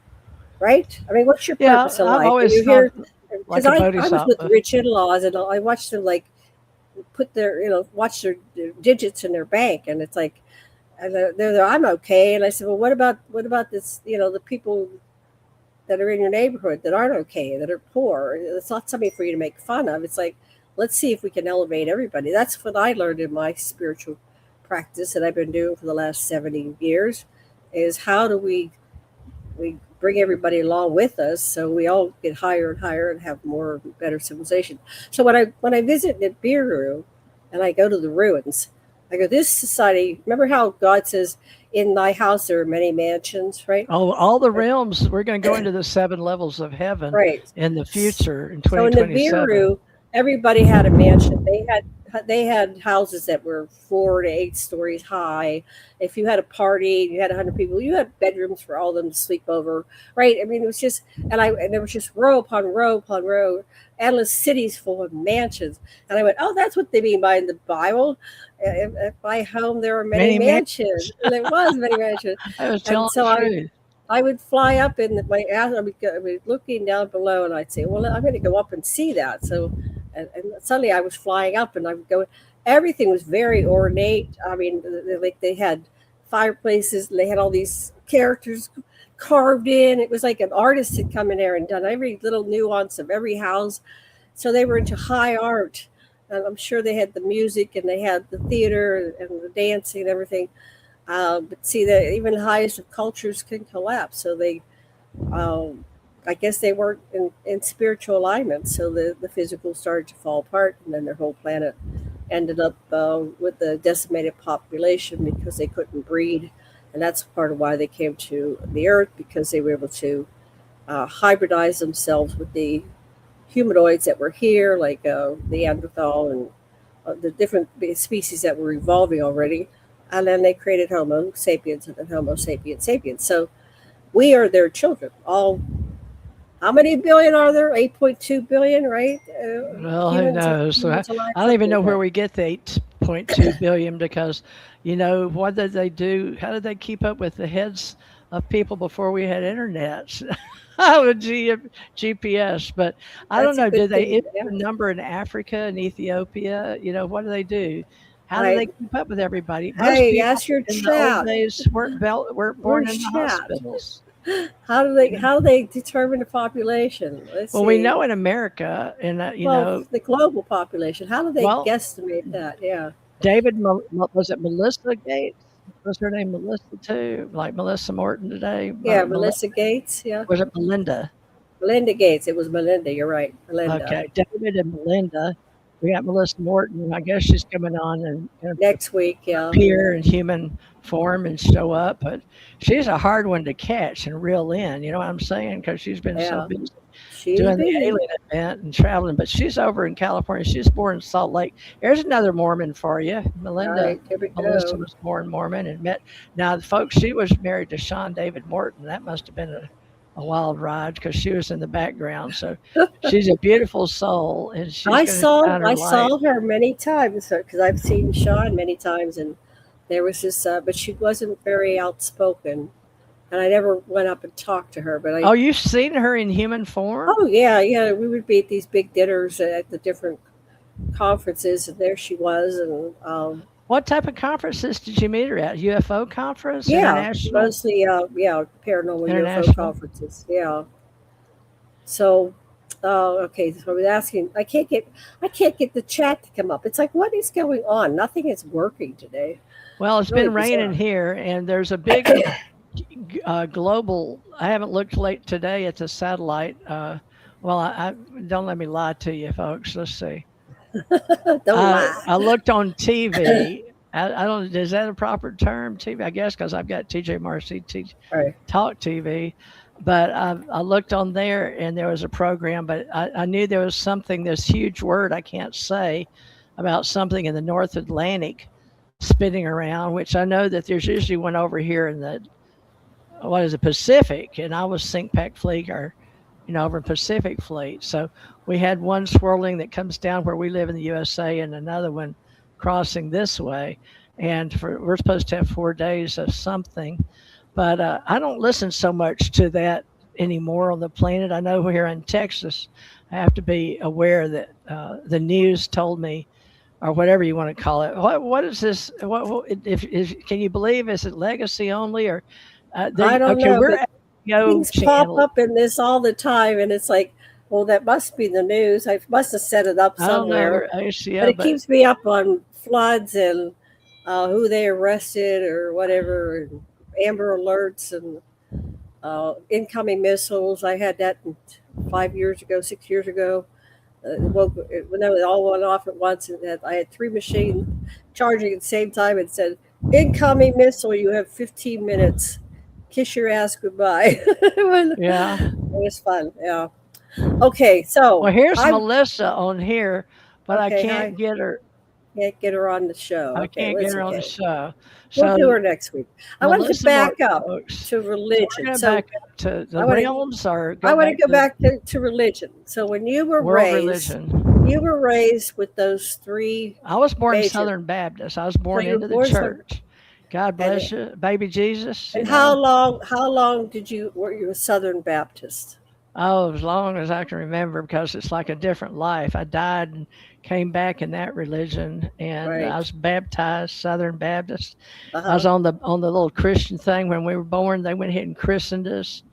Right? I mean, what's your purpose in life? Always you hear, like because I was with rich in-laws and I watched them like put their, watch their digits in their bank. And it's like, and they're I'm okay. And I said, well, what about this, the people that are in your neighborhood that aren't okay, that are poor? It's not something for you to make fun of. It's like, let's see if we can elevate everybody. That's what I learned in my spiritual practice that I've been doing for the last 70 years is how do we bring everybody along with us so we all get higher and higher and have more better civilization. So when I visit Nibiru and I go to the ruins, I go, this society, remember how God says, in thy house there are many mansions, right? Oh, all the realms, we're going to go into the 7 levels of heaven in the future in 2027. So in Nibiru, everybody had a mansion. They had houses that were 4 to 8 stories high. If you had a party, you had 100 people, you had bedrooms for all of them to sleep over, right? I mean, it was just, and there was just row upon row upon row, endless cities full of mansions. And I went, oh, that's what they mean by in the Bible. At my home, there are many mansions. And there was many mansions. And so I would fly up in my ass. I would be looking down below, and I'd say, well, I'm going to go up and see that. So, and suddenly I was flying up, and I would go. Everything was very ornate. I mean, like they had fireplaces, and they had all these characters carved in. It was like an artist had come in there and done every little nuance of every house. So they were into high art, and I'm sure they had the music, and they had the theater and the dancing and everything. But see, that even the highest of cultures can collapse. So they, I guess they weren't in spiritual alignment. So the physical started to fall apart, and then their whole planet ended up with a decimated population because they couldn't breed. And that's part of why they came to the Earth, because they were able to hybridize themselves with the humanoids that were here, like the Neanderthal and the different species that were evolving already. And then they created Homo sapiens and then Homo sapiens sapiens. So we are their children. All, how many billion are there? 8.2 billion, right? Well, who knows? I don't even know where we get the 8.2 billion because, what did they do? How did they keep up with the heads of people before we had internet? With GPS, but I don't know. Do they have a number in Africa and Ethiopia? What do they do? How do they keep up with everybody? Most people ask your in chat. The old days weren't born in the hospitals. How do they determine the population? Well, we know in America, and the global population. How do they guesstimate that? Yeah. David, was it Melissa Gates? Was her name Melissa too? Like Melissa Morton today? Yeah, Melissa Gates. Yeah. Was it Melinda? Melinda Gates. It was Melinda. You're right, Melinda. Okay, David and Melinda. We got Melissa Morton. I guess she's coming on and next week. Yeah. Appear in human form and show up, but she's a hard one to catch and reel in. You know what I'm saying? Because she's been so busy doing the alien event and traveling. But she's over in California. She's born in Salt Lake. There's another Mormon for you, Melinda. Right, Melissa was born Mormon and met. Now, folks, she was married to Sean David Morton. That must have been a wild ride because she was in the background. So she's a beautiful soul, and I saw her many times because I've seen Sean many times, and there was this, but she wasn't very outspoken, and I never went up and talked to her. But you've seen her in human form? Oh yeah. We would be at these big dinners at the different conferences, and there she was, and. What type of conferences did you meet her at? UFO conference? Yeah, mostly paranormal UFO conferences. Yeah. So, okay. So I was asking. I can't get the chat to come up. It's like, what is going on? Nothing is working today. Well, it's been raining here, and there's a big global. I haven't looked late today at the satellite. I don't let me lie to you, folks. Let's see. Don't lie. I looked on TV. I don't. Is that a proper term? TV, I guess, because I've got TJ Marcy Talk TV. But I looked on there, and there was a program. But I knew there was something. This huge word I can't say about something in the North Atlantic spinning around, which I know that there's usually one over here in the what is it, Pacific, and I was Sync Pack Fleet or over in Pacific Fleet. So we had one swirling that comes down where we live in the USA, and another one crossing this way. And we're supposed to have 4 days of something, but I don't listen so much to that anymore on the planet. I know here in Texas, I have to be aware that the news told me, or whatever you want to call it. What is this? Can you believe? Is it legacy only, or I don't okay? know, We're but at Go things pop channel. up in this all the time, and it's like, well, that must be the news. I must have set it up I don't know. somewhere, but Yeah, it but keeps me up on floods and who they arrested or whatever, and Amber Alerts and incoming missiles. I had that 5 years ago, 6 years ago. When they all went off at once, and I had 3 machines charging at the same time, and said, "Incoming missile, you have 15 minutes. Kiss your ass goodbye." yeah. It was fun. Yeah. Okay, so Well, here's Melissa on here, but I okay. can't get her. Can't get her on the show. I Okay, can't well, get it's her on the okay. show. We'll do So her next week. I wanted to Melissa back Mark up books. to So we're religion. going to So back up to the I want to realms, or I go want to back go to back to religion. So when you were world raised, religion. you were raised with those 3 I was born major. Southern Baptist. I was So born you were into the born church. God and bless you, baby Jesus. and how long were you a Southern Baptist? Oh, as long as I can remember, because it's like a different life. I died and came back in that religion, and I Right. was baptized Southern Baptist. I was Uh-huh. on the little Christian thing when we were born. They went ahead and christened us,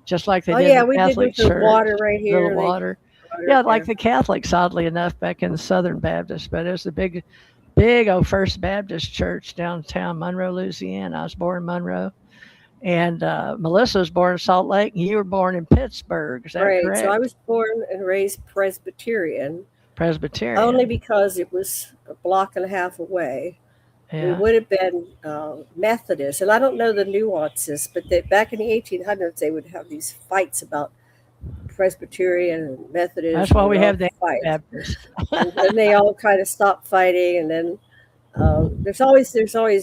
just like they Oh did in yeah, the we did Catholic with the Church. water right Little here. They water, water yeah, like here. the Catholics, oddly enough, back in the Southern Baptist. But it was the big old First Baptist Church downtown Monroe, Louisiana. I was born in Monroe. And Melissa was born in Salt Lake, and you were born in Pittsburgh. Is that Right. So I correct? was born and raised Presbyterian only Presbyterian. because it was a block and a half away. We Yeah. would have been Methodist, and I don't know the nuances, but back in the 1800s, they would have these fights about Presbyterian and That's Methodist, and why they would we all have the fight, Baptist. and then they all kind of stopped fighting, and then there's always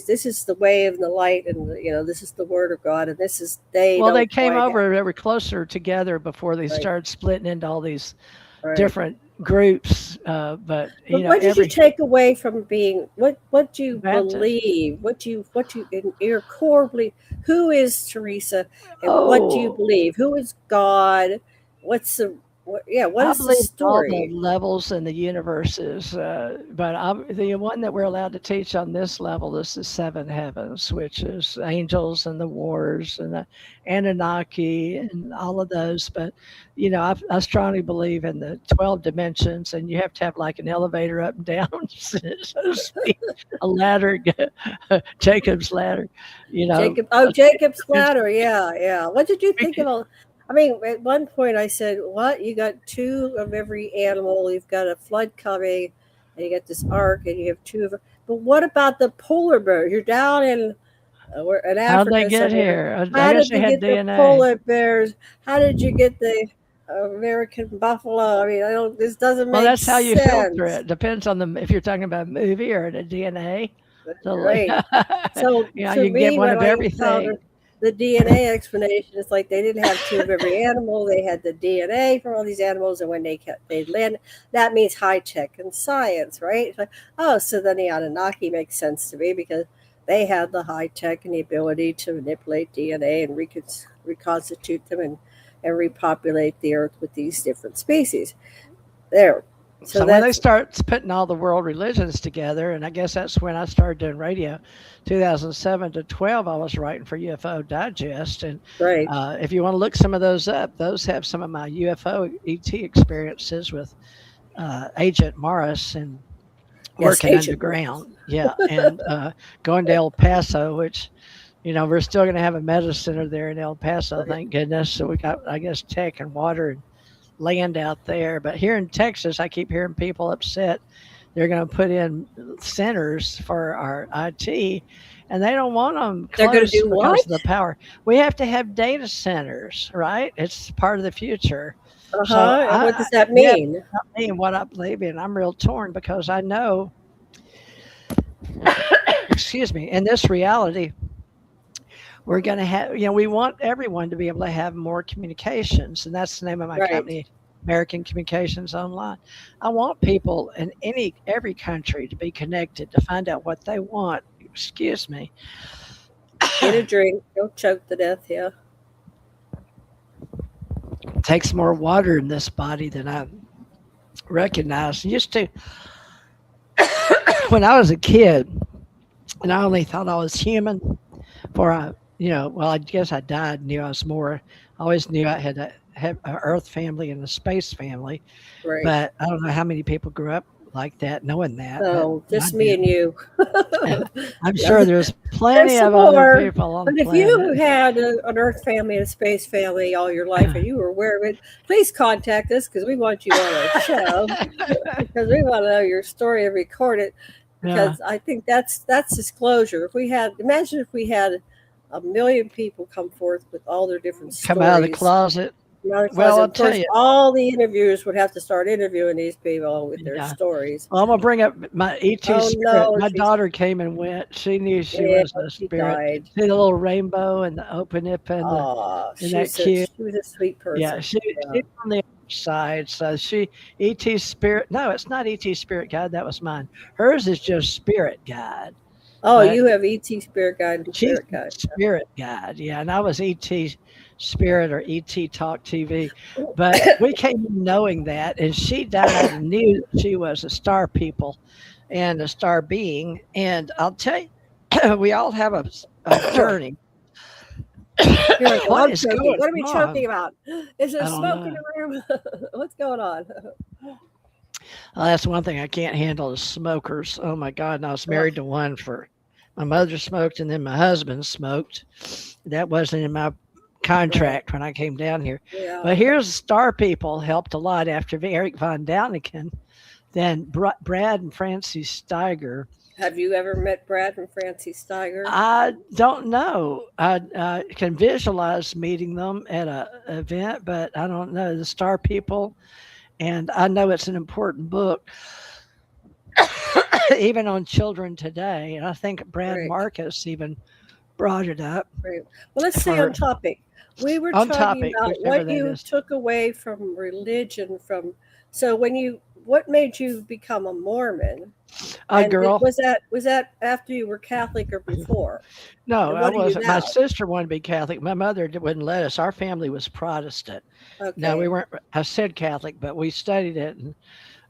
this is the way of the light, and this is the word of God, and this is they Well, they don't came quite have over, they were closer together before they right, started splitting into all these right. different groups. But, But what did you every take away from being what do you Baptist. believe? What you in your core believe? Who is Teresa, and what do you Oh, believe? Who is God? What's the what I is the believe in all the story? levels in the universes, but the one that we're allowed to teach on this level is the seven heavens, which is angels and the wars and the Anunnaki and all of those. But I strongly believe in the 12 dimensions, and you have to have like an elevator up and down, so to speak, a ladder, Jacob's ladder. You know, Jacob's ladder. Yeah, yeah. What did you think of all? I mean, at one point I said, "What? You got 2 of every animal. You've got a flood coming, and you got this ark, and you have 2 of." But what about the polar bear? You're down we're in how'd they Africa get somewhere. here? I How guess did they you had get the DNA. polar bears? How did you get the American buffalo? I mean, I don't. This doesn't Well, make that's how you filter sense, it. Depends on if you're talking about a movie or the DNA. So, like, right? So to you can get me, one when of I encountered everything. the DNA explanation, it's like they didn't have 2 of every animal. They had the DNA from all these animals, and when they land, that means high tech and science, right? It's like, oh, so then the Anunnaki makes sense to me because they had the high tech and the ability to manipulate DNA and reconstitute them and repopulate the earth with these different species. There. So So when they that's start putting all the world religions together, and I guess that's when I started doing radio, 2007 to 12, I was writing for UFO Digest, and right. if you want to look some of those up, those have some of my UFO ET experiences with Agent Morris and Yes, working Agent. underground. Yeah, and going to El Paso, which we're still going to have a medicine center there in El Paso, Right. thank goodness. So we got, I guess, tech and water and land out there. But here in Texas, I keep hearing people upset. They're going to put in centers for our IT, and they don't want them They're going to close do because what? of the power. We have to have data centers, right? It's part of the future. So And what does that yeah, mean? I mean, what I believe in, I'm real torn because I know, excuse me, in this reality, we're going to have, we want everyone to be able to have more communications. And that's the name of my Right. company, American Communications Online. I want people in every country to be connected to find out what they want. Excuse me. Get a drink. Don't choke to death. Yeah. It takes more water in this body than I recognize. Used to, when I was a kid, and I only thought I was human, for well, I guess I died, knew I was more. I always knew I had have an Earth family and a space family, Right. but I don't know how many people grew up like that, knowing that. But No, I just me did. and you. I'm sure there's plenty There's some of other more. people on But the if you planet. had an Earth family and a space family all your life and you were aware of it, please contact us because we want you on our show because we want to know your story and record it. Yeah, Because I think that's disclosure. If we had, imagine if we had a million people come forth with all their different come out of the stories. closet. Because Well, I'll of tell course, you. all the interviewers would have to start interviewing these people with their Yeah. stories. Well, I'm gonna bring up my ET Oh spirit. no, My she's daughter came and went. She knew she yeah, was a she spirit. died. See the little rainbow and the open hip and the Oh, and that cute. she was a sweet Yeah, person. Yeah. she's on the other side. So ET spirit. No, it's not ET spirit guide. That was mine. Hers is just spirit guide. Oh, But you have ET spirit guide and she's spirit guide. spirit guide. Yeah, and I was ET spirit or ET talk TV. But we came in knowing that, and she died and knew she was a star people and a star being. And I'll tell you, we all have a journey. You're like, well, What I'm is choking. going What are we choking on? about? Is there I don't smoke in know. the room? What's going on? Well, that's one thing I can't handle is smokers. Oh my God. And I was Ugh, married to one for my mother smoked and then my husband smoked. That wasn't in my right. contract when I came down here. Yeah. But here's Star People helped a lot after Eric von Daniken. Then Brad and Francie Steiger. Have you ever met Brad and Francie Steiger? I don't know. I can visualize meeting them at a event, but I don't know the Star People. And I know it's an important book, even on children today. And I think Brad Right. Marcus even brought it up Right. Well, let's stay on for topic. We were on talking topic, about whichever what that you is. took away from religion from so when you what made you become a Mormon? A And girl. was that after you were Catholic or before? No, And I what are you wasn't. My now? sister wanted to be Catholic. My mother wouldn't let us. Our family was Protestant. No, we Okay. weren't. I said Catholic, but we studied it and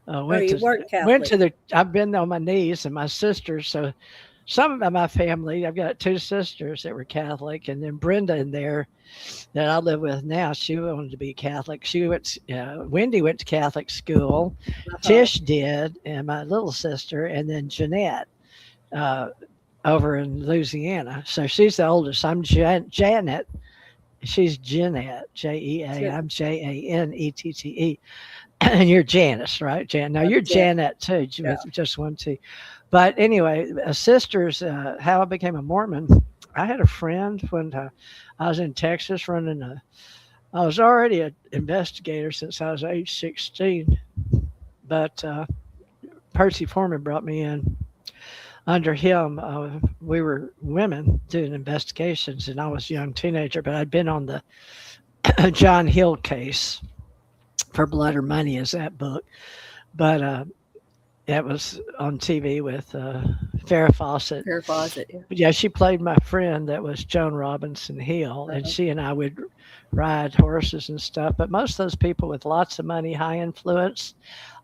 Oh, you weren't went to Catholic. the. I've been on my knees and my sisters. So some of my family, I've got two sisters that were Catholic, and then Brenda in there that I live with now. She wanted to be Catholic. She went. Wendy went to Catholic school. Uh-huh. Tish did, and my little sister, and then Jeanette. Uh, Over in Louisiana. So she's the oldest. I'm Janet. She's Jeanette, Jea. Sure. I'm Janette. And you're Janice, right? Now I'm you're Jan. Janet too, Yeah. with just one T. But anyway, sisters, how I became a Mormon. I had a friend when I was in Texas running a. I was already an investigator since I was age 16, but Percy Foreman brought me in under him, we were women doing investigations, and I was a young teenager, but I'd been on the John Hill case for Blood or Money, is that book. But it was on TV with Farrah Fawcett. Fair faucet. Yeah. But yeah, she played my friend that was Joan Robinson Hill, and Uh-huh. she and I would ride horses and stuff. But most of those people with lots of money, high influence,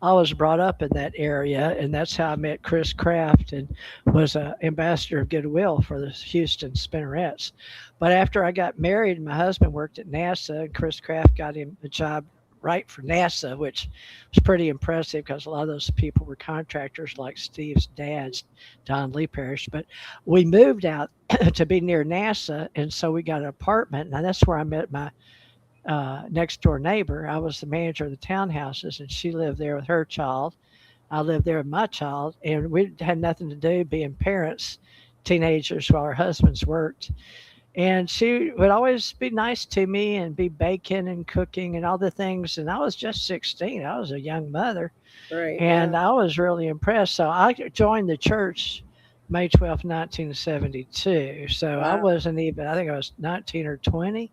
I was brought up in that area, and that's how I met Chris Kraft and was an ambassador of goodwill for the Houston Spinnerets. But after I got married, my husband worked at NASA, and Chris Kraft got him a job right for NASA, which was pretty impressive because a lot of those people were contractors like Steve's dad's, Don Lee Parrish. But we moved out to be near NASA, and so we got an apartment. Now that's where I met my next door neighbor. I was the manager of the townhouses, and she lived there with her child. I lived there with my child, and we had nothing to do being parents, teenagers, while our husbands worked. And she would always be nice to me and be baking and cooking and all the things. And I was just 16. I was a young mother. Right. And Yeah. I was really impressed. So I joined the church May 12th, 1972. So I Wow. wasn't even, I think I was 19 or 20.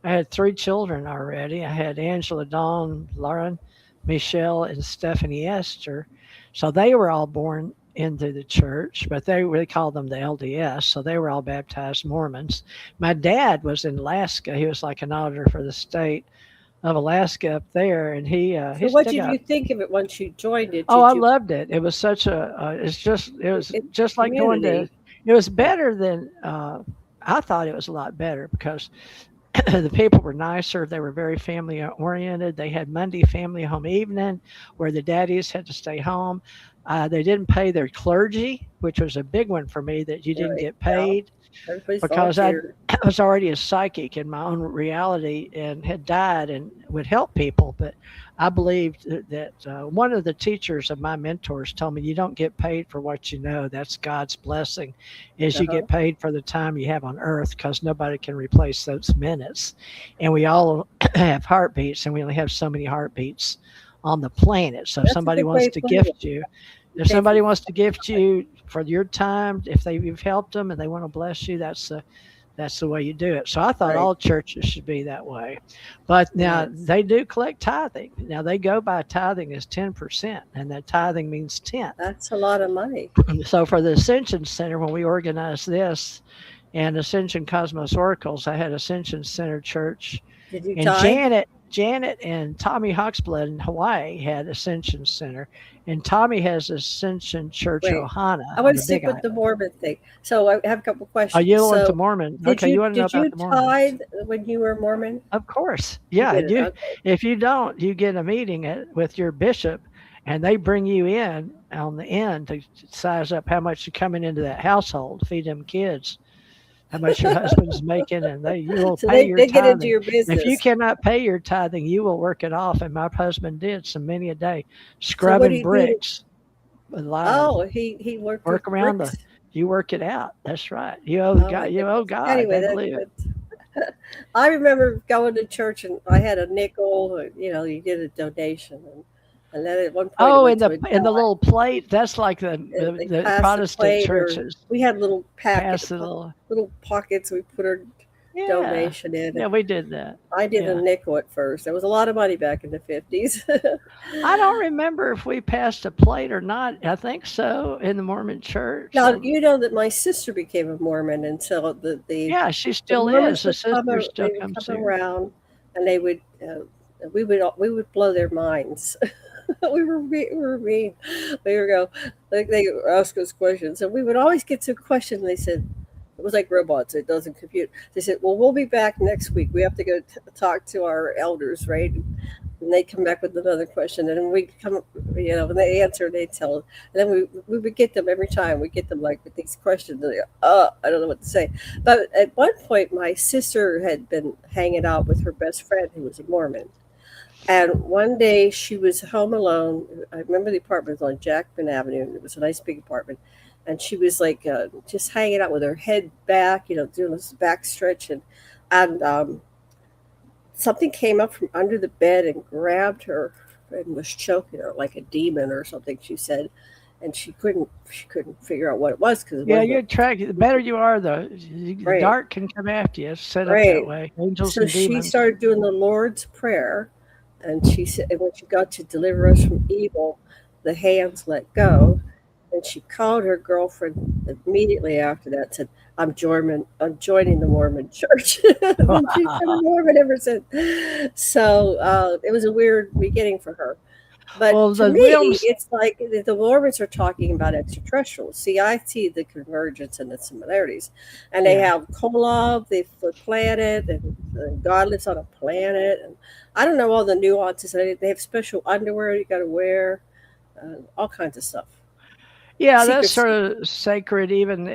I had three children already. I had Angela, Dawn, Lauren, Michelle, and Stephanie Esther. So they were all born into the church, but they called them the LDS. So they were all baptized Mormons. My dad was in Alaska. He was like an auditor for the state of Alaska up there, and he So, what still did got. you think of it once you joined it? Oh, I Did you loved it. It was such a. It was it's just like going to. community? It was better than. I thought it was a lot better because the people were nicer. They were very family oriented. They had Monday family home evening where the daddies had to stay home. They didn't pay their clergy, which was a big one for me that you didn't Right. get Yeah. paid Everybody's because I volunteered. was already a psychic in my own reality and had died and would help people. But I believed that one of the teachers of my mentors told me, you don't get paid for what you know. That's God's blessing, is Uh you huh. get paid for the time you have on earth because nobody can replace those minutes. And we all have heartbeats and we only have so many heartbeats on the planet. So if That's a somebody good wants way of to putting it. gift you, if Pay for somebody wants to gift you for your time, if you've helped them and they want to bless you, that's the way you do it. So I thought right. all churches should be that way. But now Yes. they do collect tithing. Now they go by tithing as 10%, and that tithing means tenth. That's a lot of money. So for the Ascension Center, when we organized this and Ascension Cosmos Oracles, I had Ascension Center Church, Did you and tithe? Janet and Tommy Hawksblood in Hawaii had Ascension Center, and Tommy has Ascension Church Wait, I Ohana on want the to stick Big with the Island. Mormon thing. So I have a couple Oh, questions. you went to So Mormon? Okay, you want to know did about you the Mormons? tithe when you were Mormon? Of course. You Yeah, did it. you Okay. if you don't, you get a meeting with your bishop and they bring you in on the end to size up how much you're coming into that household, feed them kids, how much your husband's making, and you will So pay your they get into tithing. your If you business. cannot pay your tithing, you will work it off. And my husband did so many a day, So what do scrubbing you do? bricks with lime. Oh, he worked with Work around bricks. the you work it out. That's right. Oh my You owe goodness. God, Anyway, better believe it. I remember going to church and I had a nickel. You did a donation, and then at one point it Oh, went to a in the dime. little plate, that's like They the passed the Protestant plate, or churches we had little pass the little. little pockets we put our Yeah, donation in. yeah, we did that. I did a Yeah, nickel at first. There was a lot of money back in the 50s. I don't remember if we passed a plate or not. I think so in the Mormon Church. Now you know that my sister became a Mormon, and so Yeah, she the still is. Mormons The would sister still they would comes come here. around, and we would blow their minds. We were mean. They would go, like they would ask us questions, and we would always get to a question. They said it was like robots; it doesn't compute. They said, "Well, we'll be back next week. We have to go talk to our elders, right?" And they come back with another question, and then we come, when they answer, they tell, and then we would get them every time. We get them like with these questions. And they go, I don't know what to say. But at one point, my sister had been hanging out with her best friend who was a Mormon, and one day she was home alone. I remember the apartment was on Jackman Avenue. It was a nice big apartment. And she was like just hanging out with her head back, doing this back stretch. And something came up from under the bed and grabbed her and was choking her like a demon or something, she said. And she couldn't figure out what it was because it Yeah, wasn't you attract. The better you are, the right. dark can come after you. It's set up that Right. way. Angels So and she demons. started doing the Lord's Prayer, and she said, and when she got to deliver us from evil, the hands let go. And she called her girlfriend immediately after that, said, I'm joining the Mormon church. And she's been a Mormon ever since. So it was a weird beginning for her. But Well, to the me, realms. it's like the Mormons are talking about extraterrestrials. See, I see the convergence and the similarities. And they Yeah. have Kolob, the planet, and God lives on a planet. And I don't know all the nuances. They have special underwear you got to wear, all kinds of stuff. Yeah, that's Secrets. sort of sacred even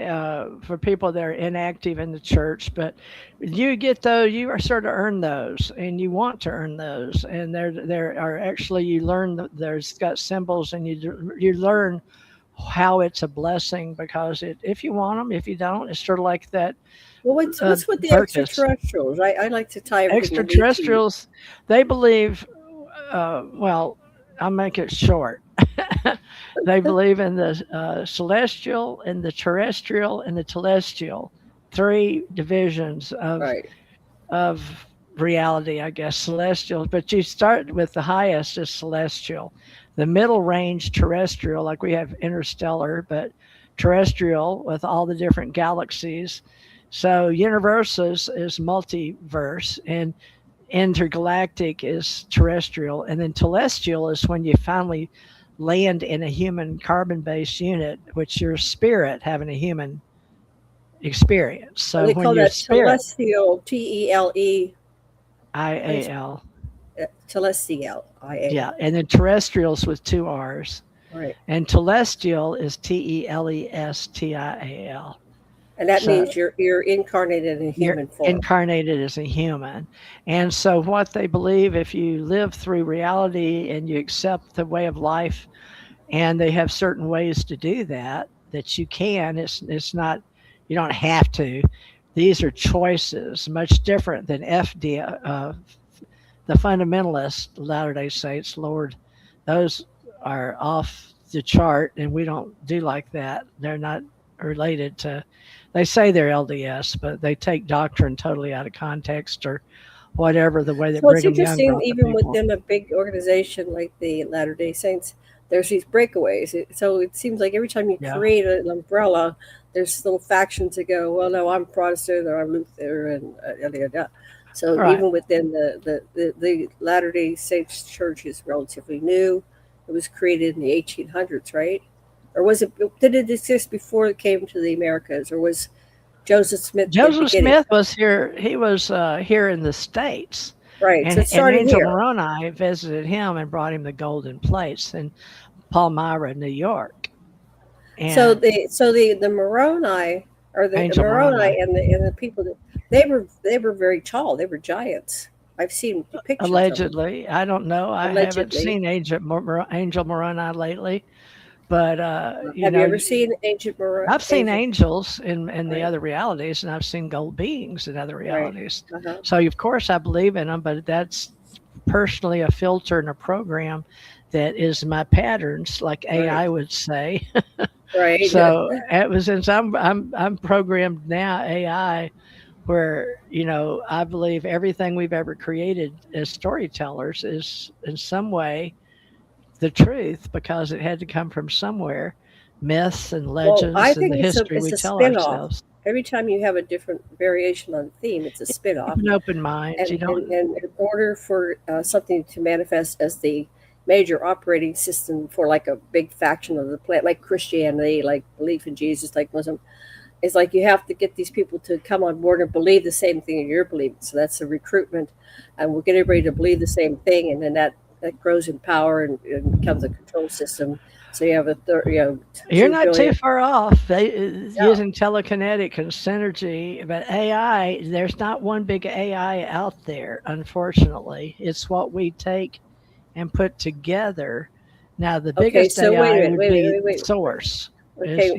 for people that are inactive in the church. But you get those, you are sort of earn those, and you want to earn those. And there are actually you learn there's got symbols, and you learn how it's a blessing, because if you want them, if you don't, it's sort of like that. Well, what's with the Purchase. extraterrestrials? I like to tie everything in neatly. Extraterrestrials, they believe. Well, I'll make it short. They believe in the celestial and the terrestrial and the telestial, three divisions Right. of reality, I guess, celestial. But you start with the highest is celestial, the middle range terrestrial, like we have interstellar, but terrestrial with all the different galaxies. So universes is multiverse, and intergalactic is terrestrial, and then telestial is when you finally land in a human carbon-based unit, which your spirit having a human experience. So They when call your that spirit, telestial, TELE, IAL, telestial, IA. yeah, and then terrestrials with two R's, Right. and telestial is TELESTIAL. And that So means you're incarnated in you're human form. incarnated as a human. And so, what they believe, if you live through reality and you accept the way of life, and they have certain ways to do that, that you can, it's not, you don't have to. These are choices, much different than the fundamentalists, Latter day Saints, Lord, those are off the chart, and we don't do like that. They're not related to, they say they're LDS, but they take doctrine totally out of context or whatever, the way that So it's Brigham Young interesting, brought the even people. within a big organization like the Latter Day Saints, there's these breakaways. So it seems like every time you Yeah. create an umbrella, there's little factions that go, well, no, I'm Protestant or I'm Lutheran, yada, yada. So Right. even within the Latter Day Saints church is relatively new. It was created in the 1800s, right? Or did it exist before it came to the Americas? Or was Joseph Smith the Joseph beginning? Smith was here. He was here in the States, Right. So it and started Angel here. Moroni visited him and brought him the golden plates in Palmyra, New York. So And the Moroni, or the Angel Moroni Moroni, and the people that they were very tall. They were giants. I've seen depictions of them. allegedly, I don't know. I haven't Allegedly. seen Angel Moroni lately, but Have you ever seen ancient I've seen Ancient? angels in the Right. other realities, and I've seen gold beings in other Right. realities. Uh-huh. So of course I believe in them, but that's personally a filter and a program that is my patterns, like AI Right. would say. Right. So it was, since I'm programmed now AI, where I believe everything we've ever created as storytellers is in some way the truth, because it had to come from somewhere, myths and Well, I legends and think the history it's we a tell spin-off. ourselves. Every time you have a different variation on the theme, it's a Keep spin-off. an open mind. You don't. And in order for something to manifest as the major operating system for like a big faction of the planet, like Christianity, like belief in Jesus, like Muslim, it's like you have to get these people to come on board and believe the same thing you're believing. So that's a recruitment, and we'll get everybody to believe the same thing, and then that grows in power and becomes a control system. So you have You're 2 not too billion. far off. They Yeah. using telekinetic and synergy, but AI. There's not one big AI out there. Unfortunately, it's what we take and put together. Now, the Okay. biggest So wait a AI minute. would Wait. Wait. be Wait. Wait. source. Okay. Is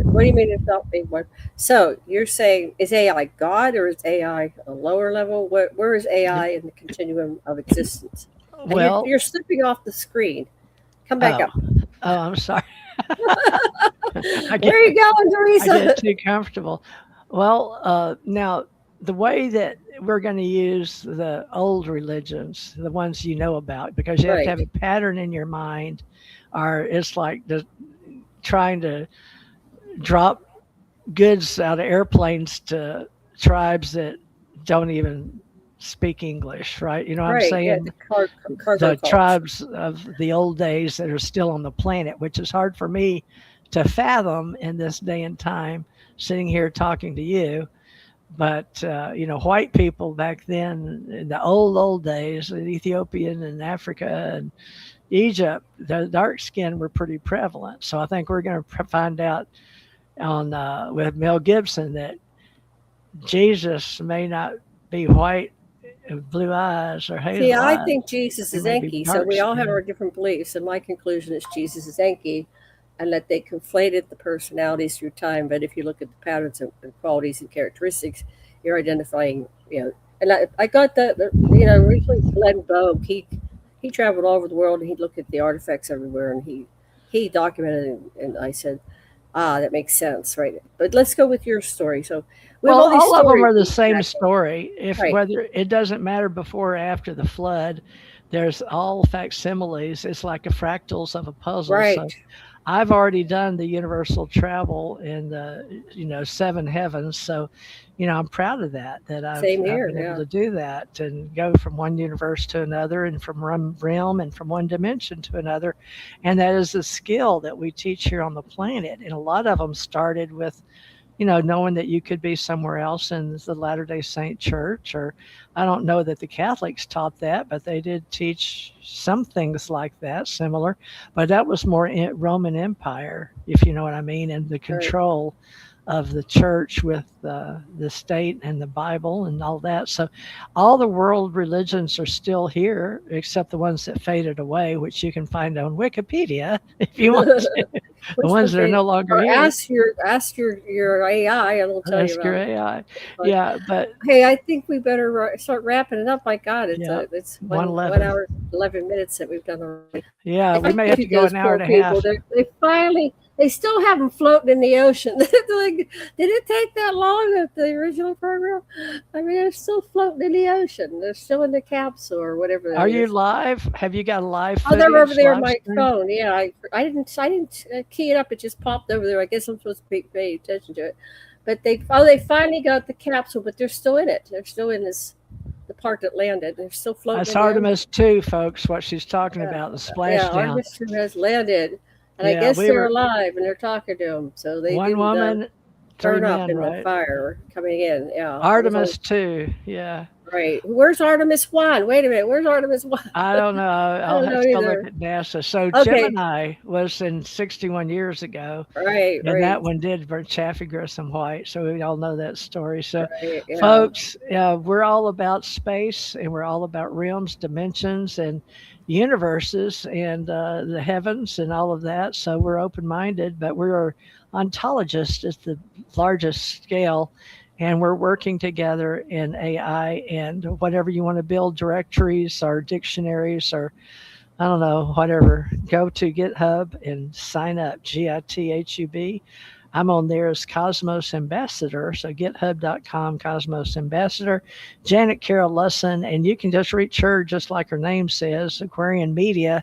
What do you mean it's not big one? So you're saying, is AI God or is AI a lower level? Where is AI in the continuum of existence? And well. you're slipping off the screen. Come back Oh, up. I'm sorry. I Where are get you going, I get Teresa? too comfortable. Well, now the way that we're going to use the old religions, the ones you know about, because you have to have Right. a pattern in your mind, or it's like trying to drop goods out of airplanes to tribes that don't even speak English, right? You know what I'm Right. Yeah. saying? Cargo The cults. tribes of the old days that are still on the planet, which is hard for me to fathom in this day and time, sitting here talking to you. But white people back then, in the old days, the Ethiopian and Africa and Egypt, the dark skin were pretty prevalent. So I think we're going to find out on with Mel Gibson that Jesus may not be white, blue eyes, or See, hazel I eyes. think Jesus He is may be Enki. So dark we all have our skinned. different beliefs. And my conclusion is Jesus is Enki. and that they conflated the personalities through time. But if you look at the patterns and qualities and characteristics, you're identifying, And I got that, originally Glenn Bogue, he traveled all over the world and he'd look at the artifacts everywhere and he documented it, and I said, that makes sense, right? But let's go with your story. So we have Well, all these all of them stories. are the same story. If Right. whether it doesn't matter before or after the flood, there's all facsimiles. It's like a fractals of a puzzle. So Right. I've already done the universal travel in the seven heavens. So, I'm proud of that Same I've here. been able Yeah. to do that and go from one universe to another and from one realm and from one dimension to another. And that is a skill that we teach here on the planet. And a lot of them started with knowing that you could be somewhere else in the Latter day Saint Church, or I don't know that the Catholics taught that, but they did teach some things like that, similar. But that was more in Roman Empire, if you know what I mean, and the Right. control of the church with the state and the Bible and all that. So all the world religions are still here, except the ones that faded away, which you can find on Wikipedia if you want to. The Which ones was that are they, no longer or here. ask your AI and it'll tell you Ask your about it. AI. But Yeah, but hey, I think we better start wrapping it up. My God, yeah, it's one 111. hour 11 minutes that we've done already. Yeah, I we think may have to to go those an hour poor and a people. half. They still have them floating in the ocean. Like, did it take that long at the original program? I mean, they're still floating in the ocean. They're still in the capsule or whatever Are that you is. live? Have you got live Oh, they're over footage, there on live my stream? phone. Yeah, I didn't key it up. It just popped over there. I guess I'm supposed to pay attention to it. But they finally got the capsule, but they're still in it. They're still in the part that landed. They're still floating That's in the ocean. Artemis 2, folks, what she's talking Yeah, about, the yeah. splashdown. Artemis 2 has landed, and I Yeah, guess we they're were alive and they're talking to them. So they one didn't woman, three burn up men, in the right? fire coming in. Yeah, it was only Artemis 2, yeah. right. Where's Artemis 1? Wait a minute. Where's Artemis 1? I don't know. I I'll don't have know to go look either. at NASA. So Okay. Gemini was in 61 years ago, Right. and that Right. one did burn Chaffee Grissom White. So we all know that story. So, Right. Yeah. folks, we're all about space and we're all about realms, dimensions, and universes and the heavens and all of that. So we're open minded, but we're ontologists at the largest scale. And we're working together in AI and whatever you want to build directories or dictionaries or I don't know, whatever. Go to GitHub and sign up. GITHUB. I'm on there as Cosmos Ambassador. So github.com, Cosmos Ambassador. Janet Carroll Lusson. And you can just reach her, just like her name says, Aquarian Media,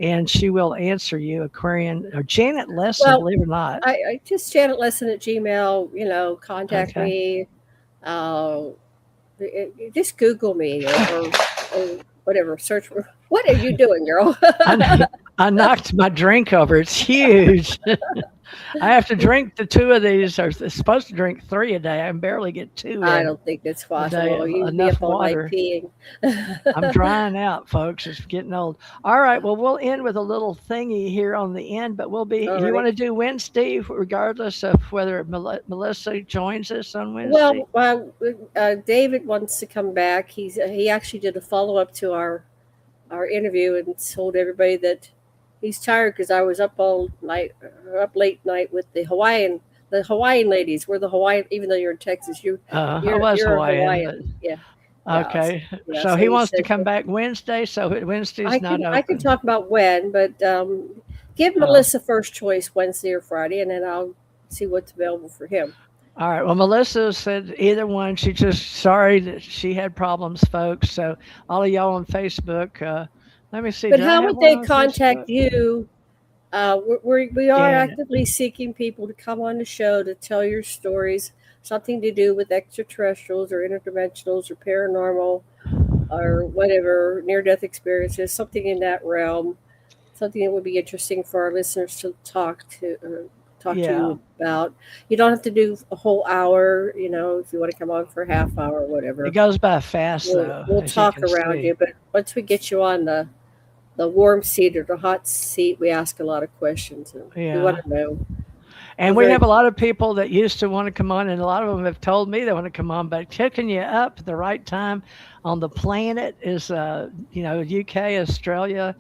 and she will answer you. Aquarian or Janet Lesson, Well, believe it or not. I just Janet Lesson at Gmail. Contact Okay. me. Uh, just Google me or whatever. Search for what are you doing, girl? I knocked my drink over. It's huge. I have to drink the two of these, or supposed to drink three a day. I can barely get two I in don't think that's a day possible. of You'd be enough up all night water. peeing. I'm drying out, folks. It's getting old. All right. Well, we'll end with a little thingy here on the end, but we'll be, All you want right. to do Wednesday, regardless of whether Melissa joins us on Wednesday? Well, David wants to come back. He actually did a follow up to our interview and told everybody that he's tired because I was up all night, up late night with the Hawaiian ladies. We're the Hawaiian, even though you're in Texas, I was you're a Hawaiian, Hawaiian. but Yeah, yeah, okay. yeah. So So he he wants to said come back Wednesday. So Wednesday's I not can open. talk about when, but give Oh. Melissa first choice Wednesday or Friday, and then I'll see what's available for him. All right. Well, Melissa said either one. She just sorry that she had problems, folks. So all of y'all on Facebook, let me see. But Do I how have would one they on contact Facebook? you? We are Janet. actively seeking people to come on the show to tell your stories, something to do with extraterrestrials or interdimensionals or paranormal or whatever, near death experiences, something in that realm, something that would be interesting for our listeners to talk to Yeah. you about. You don't have to do a whole hour, if you want to come on for a half hour or It whatever. goes by fast, though, We'll as you talk can around see. you, but once we get you on the warm seat or the hot seat, we ask a lot of questions and we want Yeah. to know. We're And we very have a lot of people that used to want to come on, and a lot of them have told me they want to come on, but hooking you up at the right time on the planet is, UK, Australia,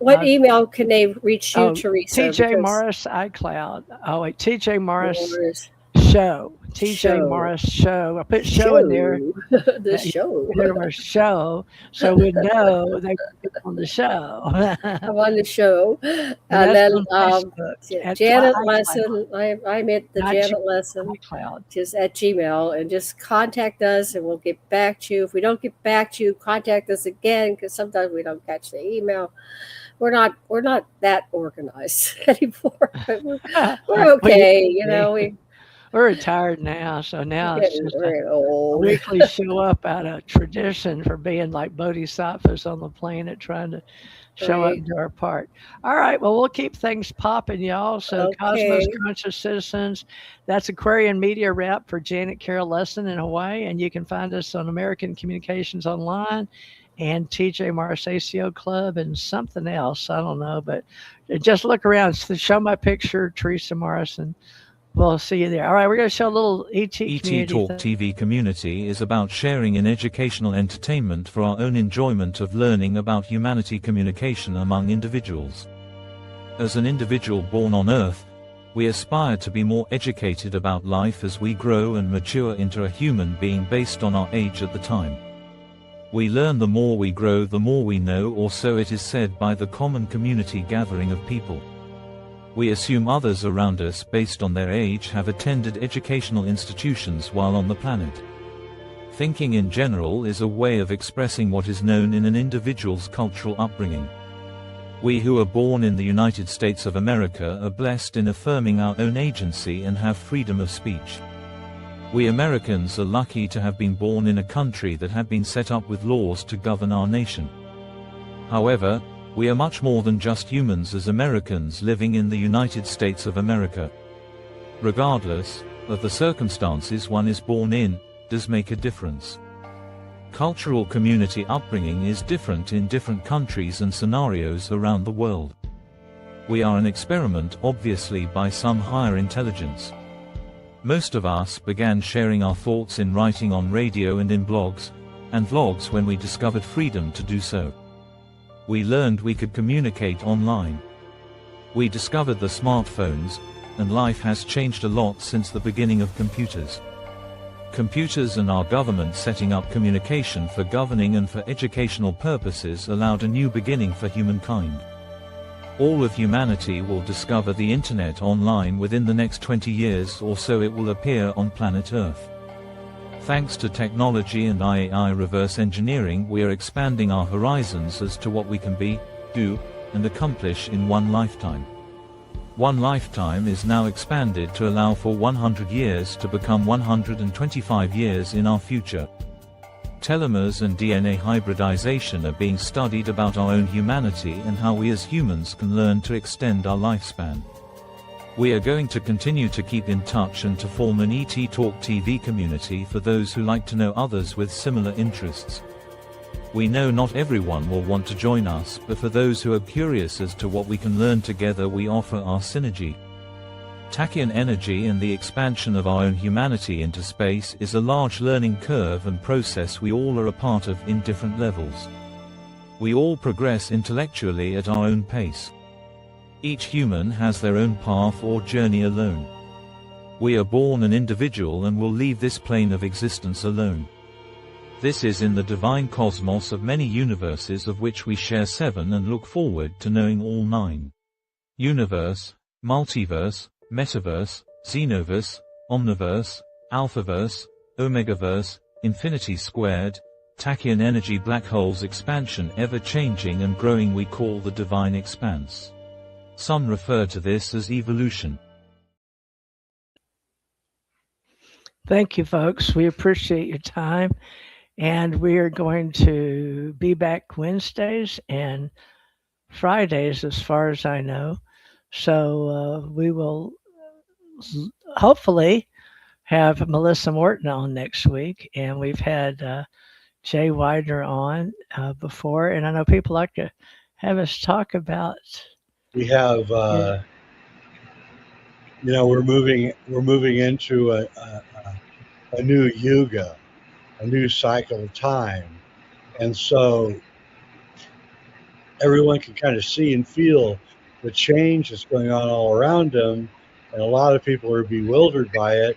What email can they reach you, Teresa? TJ Because Morris iCloud. Oh wait, TJ Morris yours Show. TJ show Morris Show. I put show in there. show the You show. put in our show, so we know they can get on the show. I'm on the show, And and that's then on Facebook at Janet iCloud, Lesson. I'm at the not G Janet Lesson, iCloud. just at Gmail, and just contact us, and we'll get back to you. If we don't get back to you, contact us again, because sometimes we don't catch the email. We're not that organized anymore. But we're We okay, used to be. We're retired now, so now it's just a getting old. weekly show up out of tradition for being like bodhisattvas on the planet, trying to show up Right. and do our part. All right, well, we'll keep things popping, y'all. So, Cosmos Okay. Conscious Citizens, that's Aquarian Media Rep for Janet Carroll Lesson in Hawaii. And you can find us on American Communications Online and TJ Morris ACO Club and something else. I don't know, but just look around. Show my picture, Teresa Morrison. We'll see you there. All right, we're going to show a little ET community. Talk TV community is about sharing in educational entertainment for our own enjoyment of learning about humanity communication among individuals. As an individual born on Earth, we aspire to be more educated about life as we grow and mature into a human being based on our age at the time. We learn the more we grow, the more we know, or so it is said by the common community gathering of people. We assume others around us based on their age have attended educational institutions while on the planet. Thinking in general is a way of expressing what is known in an individual's cultural upbringing. We who are born in the United States of America are blessed in affirming our own agency and have freedom of speech. We Americans are lucky to have been born in a country that had been set up with laws to govern our nation. However, we are much more than just humans as Americans living in the United States of America. Regardless of the circumstances one is born in, does make a difference. Cultural community upbringing is different in different countries and scenarios around the world. We are an experiment, obviously, by some higher intelligence. Most of us began sharing our thoughts in writing on radio and in blogs, and vlogs when we discovered freedom to do so. We learned we could communicate online. We discovered the smartphones, and life has changed a lot since the beginning of computers. Computers and our government setting up communication for governing and for educational purposes allowed a new beginning for humankind. All of humanity will discover the internet online within the next 20 years or so. It will appear on planet Earth. Thanks to technology and AI reverse engineering, we are expanding our horizons as to what we can be, do, and accomplish in one lifetime. One lifetime is now expanded to allow for 100 years to become 125 years in our future. Telomeres and DNA hybridization are being studied about our own humanity and how we as humans can learn to extend our lifespan. We are going to continue to keep in touch and to form an ET Talk TV community for those who like to know others with similar interests. We know not everyone will want to join us, but for those who are curious as to what we can learn together, we offer our synergy. Tachyon energy and the expansion of our own humanity into space is a large learning curve and process we all are a part of in different levels. We all progress intellectually at our own pace. Each human has their own path or journey alone. We are born an individual and will leave this plane of existence alone. This is in the divine cosmos of many universes, of which we share 7 and look forward to knowing all 9. Universe, multiverse, metaverse, xenoverse, omniverse, alphaverse, omegaverse, infinity squared, tachyon energy, black holes, expansion, ever-changing and growing, we call the divine expanse. Some refer to this as evolution. Thank you, folks. We appreciate your time. And we are going to be back Wednesdays and Fridays, as far as I know. So we will hopefully have Melissa Morton on next week. And we've had Jay Widener on before. And I know people like to have us talk about. We have, we're moving into a new yuga, a new cycle of time, and so everyone can kind of see and feel the change that's going on all around them, and a lot of people are bewildered by it.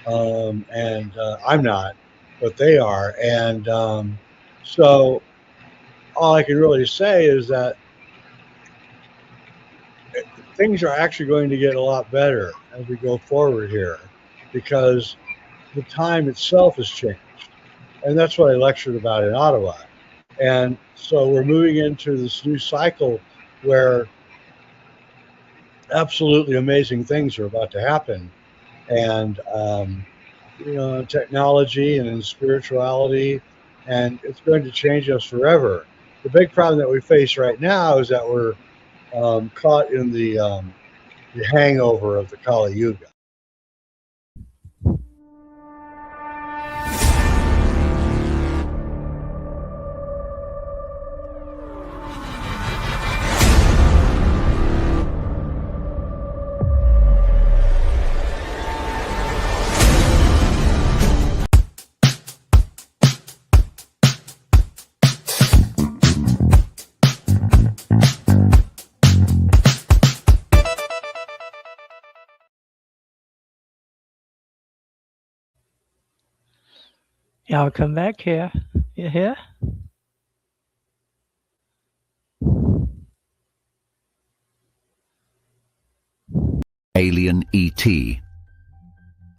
And I'm not, but they are. And so all I can really say is that things are actually going to get a lot better as we go forward here, because the time itself has changed. And that's what I lectured about in Ottawa. And so we're moving into this new cycle where absolutely amazing things are about to happen. And, in technology and in spirituality, and it's going to change us forever. The big problem that we face right now is that we're caught in the hangover of the Kali Yuga. Y'all come back here. You here? Alien ET.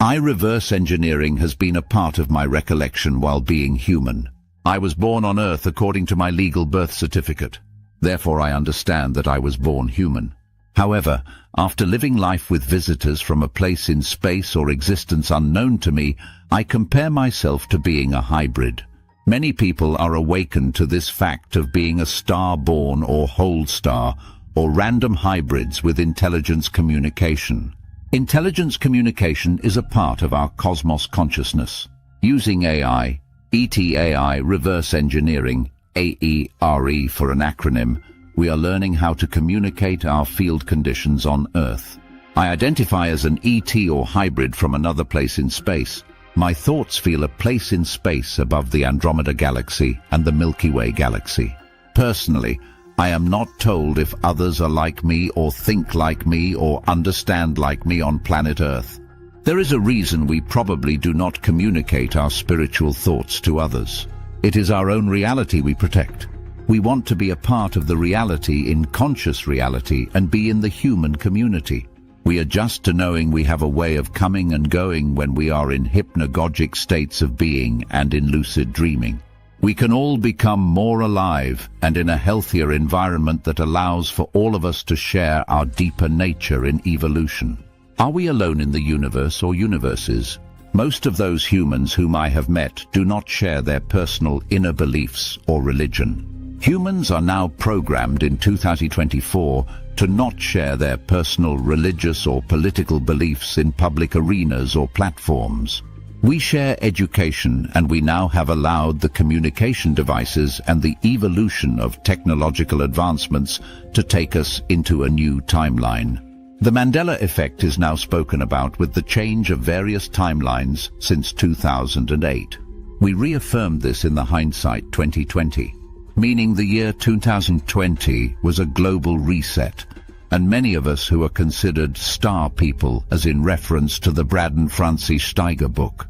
Reverse engineering has been a part of my recollection while being human. I was born on Earth according to my legal birth certificate. Therefore, I understand that I was born human. However, after living life with visitors from a place in space or existence unknown to me, I compare myself to being a hybrid. Many people are awakened to this fact of being a star-born or whole star, or random hybrids with intelligence communication. Intelligence communication is a part of our cosmos consciousness. Using AI, ETAI reverse engineering, AERE for an acronym, we are learning how to communicate our field conditions on Earth. I identify as an ET or hybrid from another place in space. My thoughts feel a place in space above the Andromeda Galaxy and the Milky Way Galaxy. Personally, I am not told if others are like me or think like me or understand like me on planet Earth. There is a reason we probably do not communicate our spiritual thoughts to others. It is our own reality we protect. We want to be a part of the reality in conscious reality and be in the human community. We adjust to knowing we have a way of coming and going when we are in hypnagogic states of being and in lucid dreaming. We can all become more alive and in a healthier environment that allows for all of us to share our deeper nature in evolution. Are we alone in the universe or universes? Most of those humans whom I have met do not share their personal inner beliefs or religion. Humans are now programmed in 2024 to not share their personal religious or political beliefs in public arenas or platforms. We share education, and we now have allowed the communication devices and the evolution of technological advancements to take us into a new timeline. The Mandela effect is now spoken about with the change of various timelines since 2008. We reaffirmed this in the Hindsight 2020. Meaning the year 2020 was a global reset, and many of us who are considered star people, as in reference to the Braden Francis Steiger book,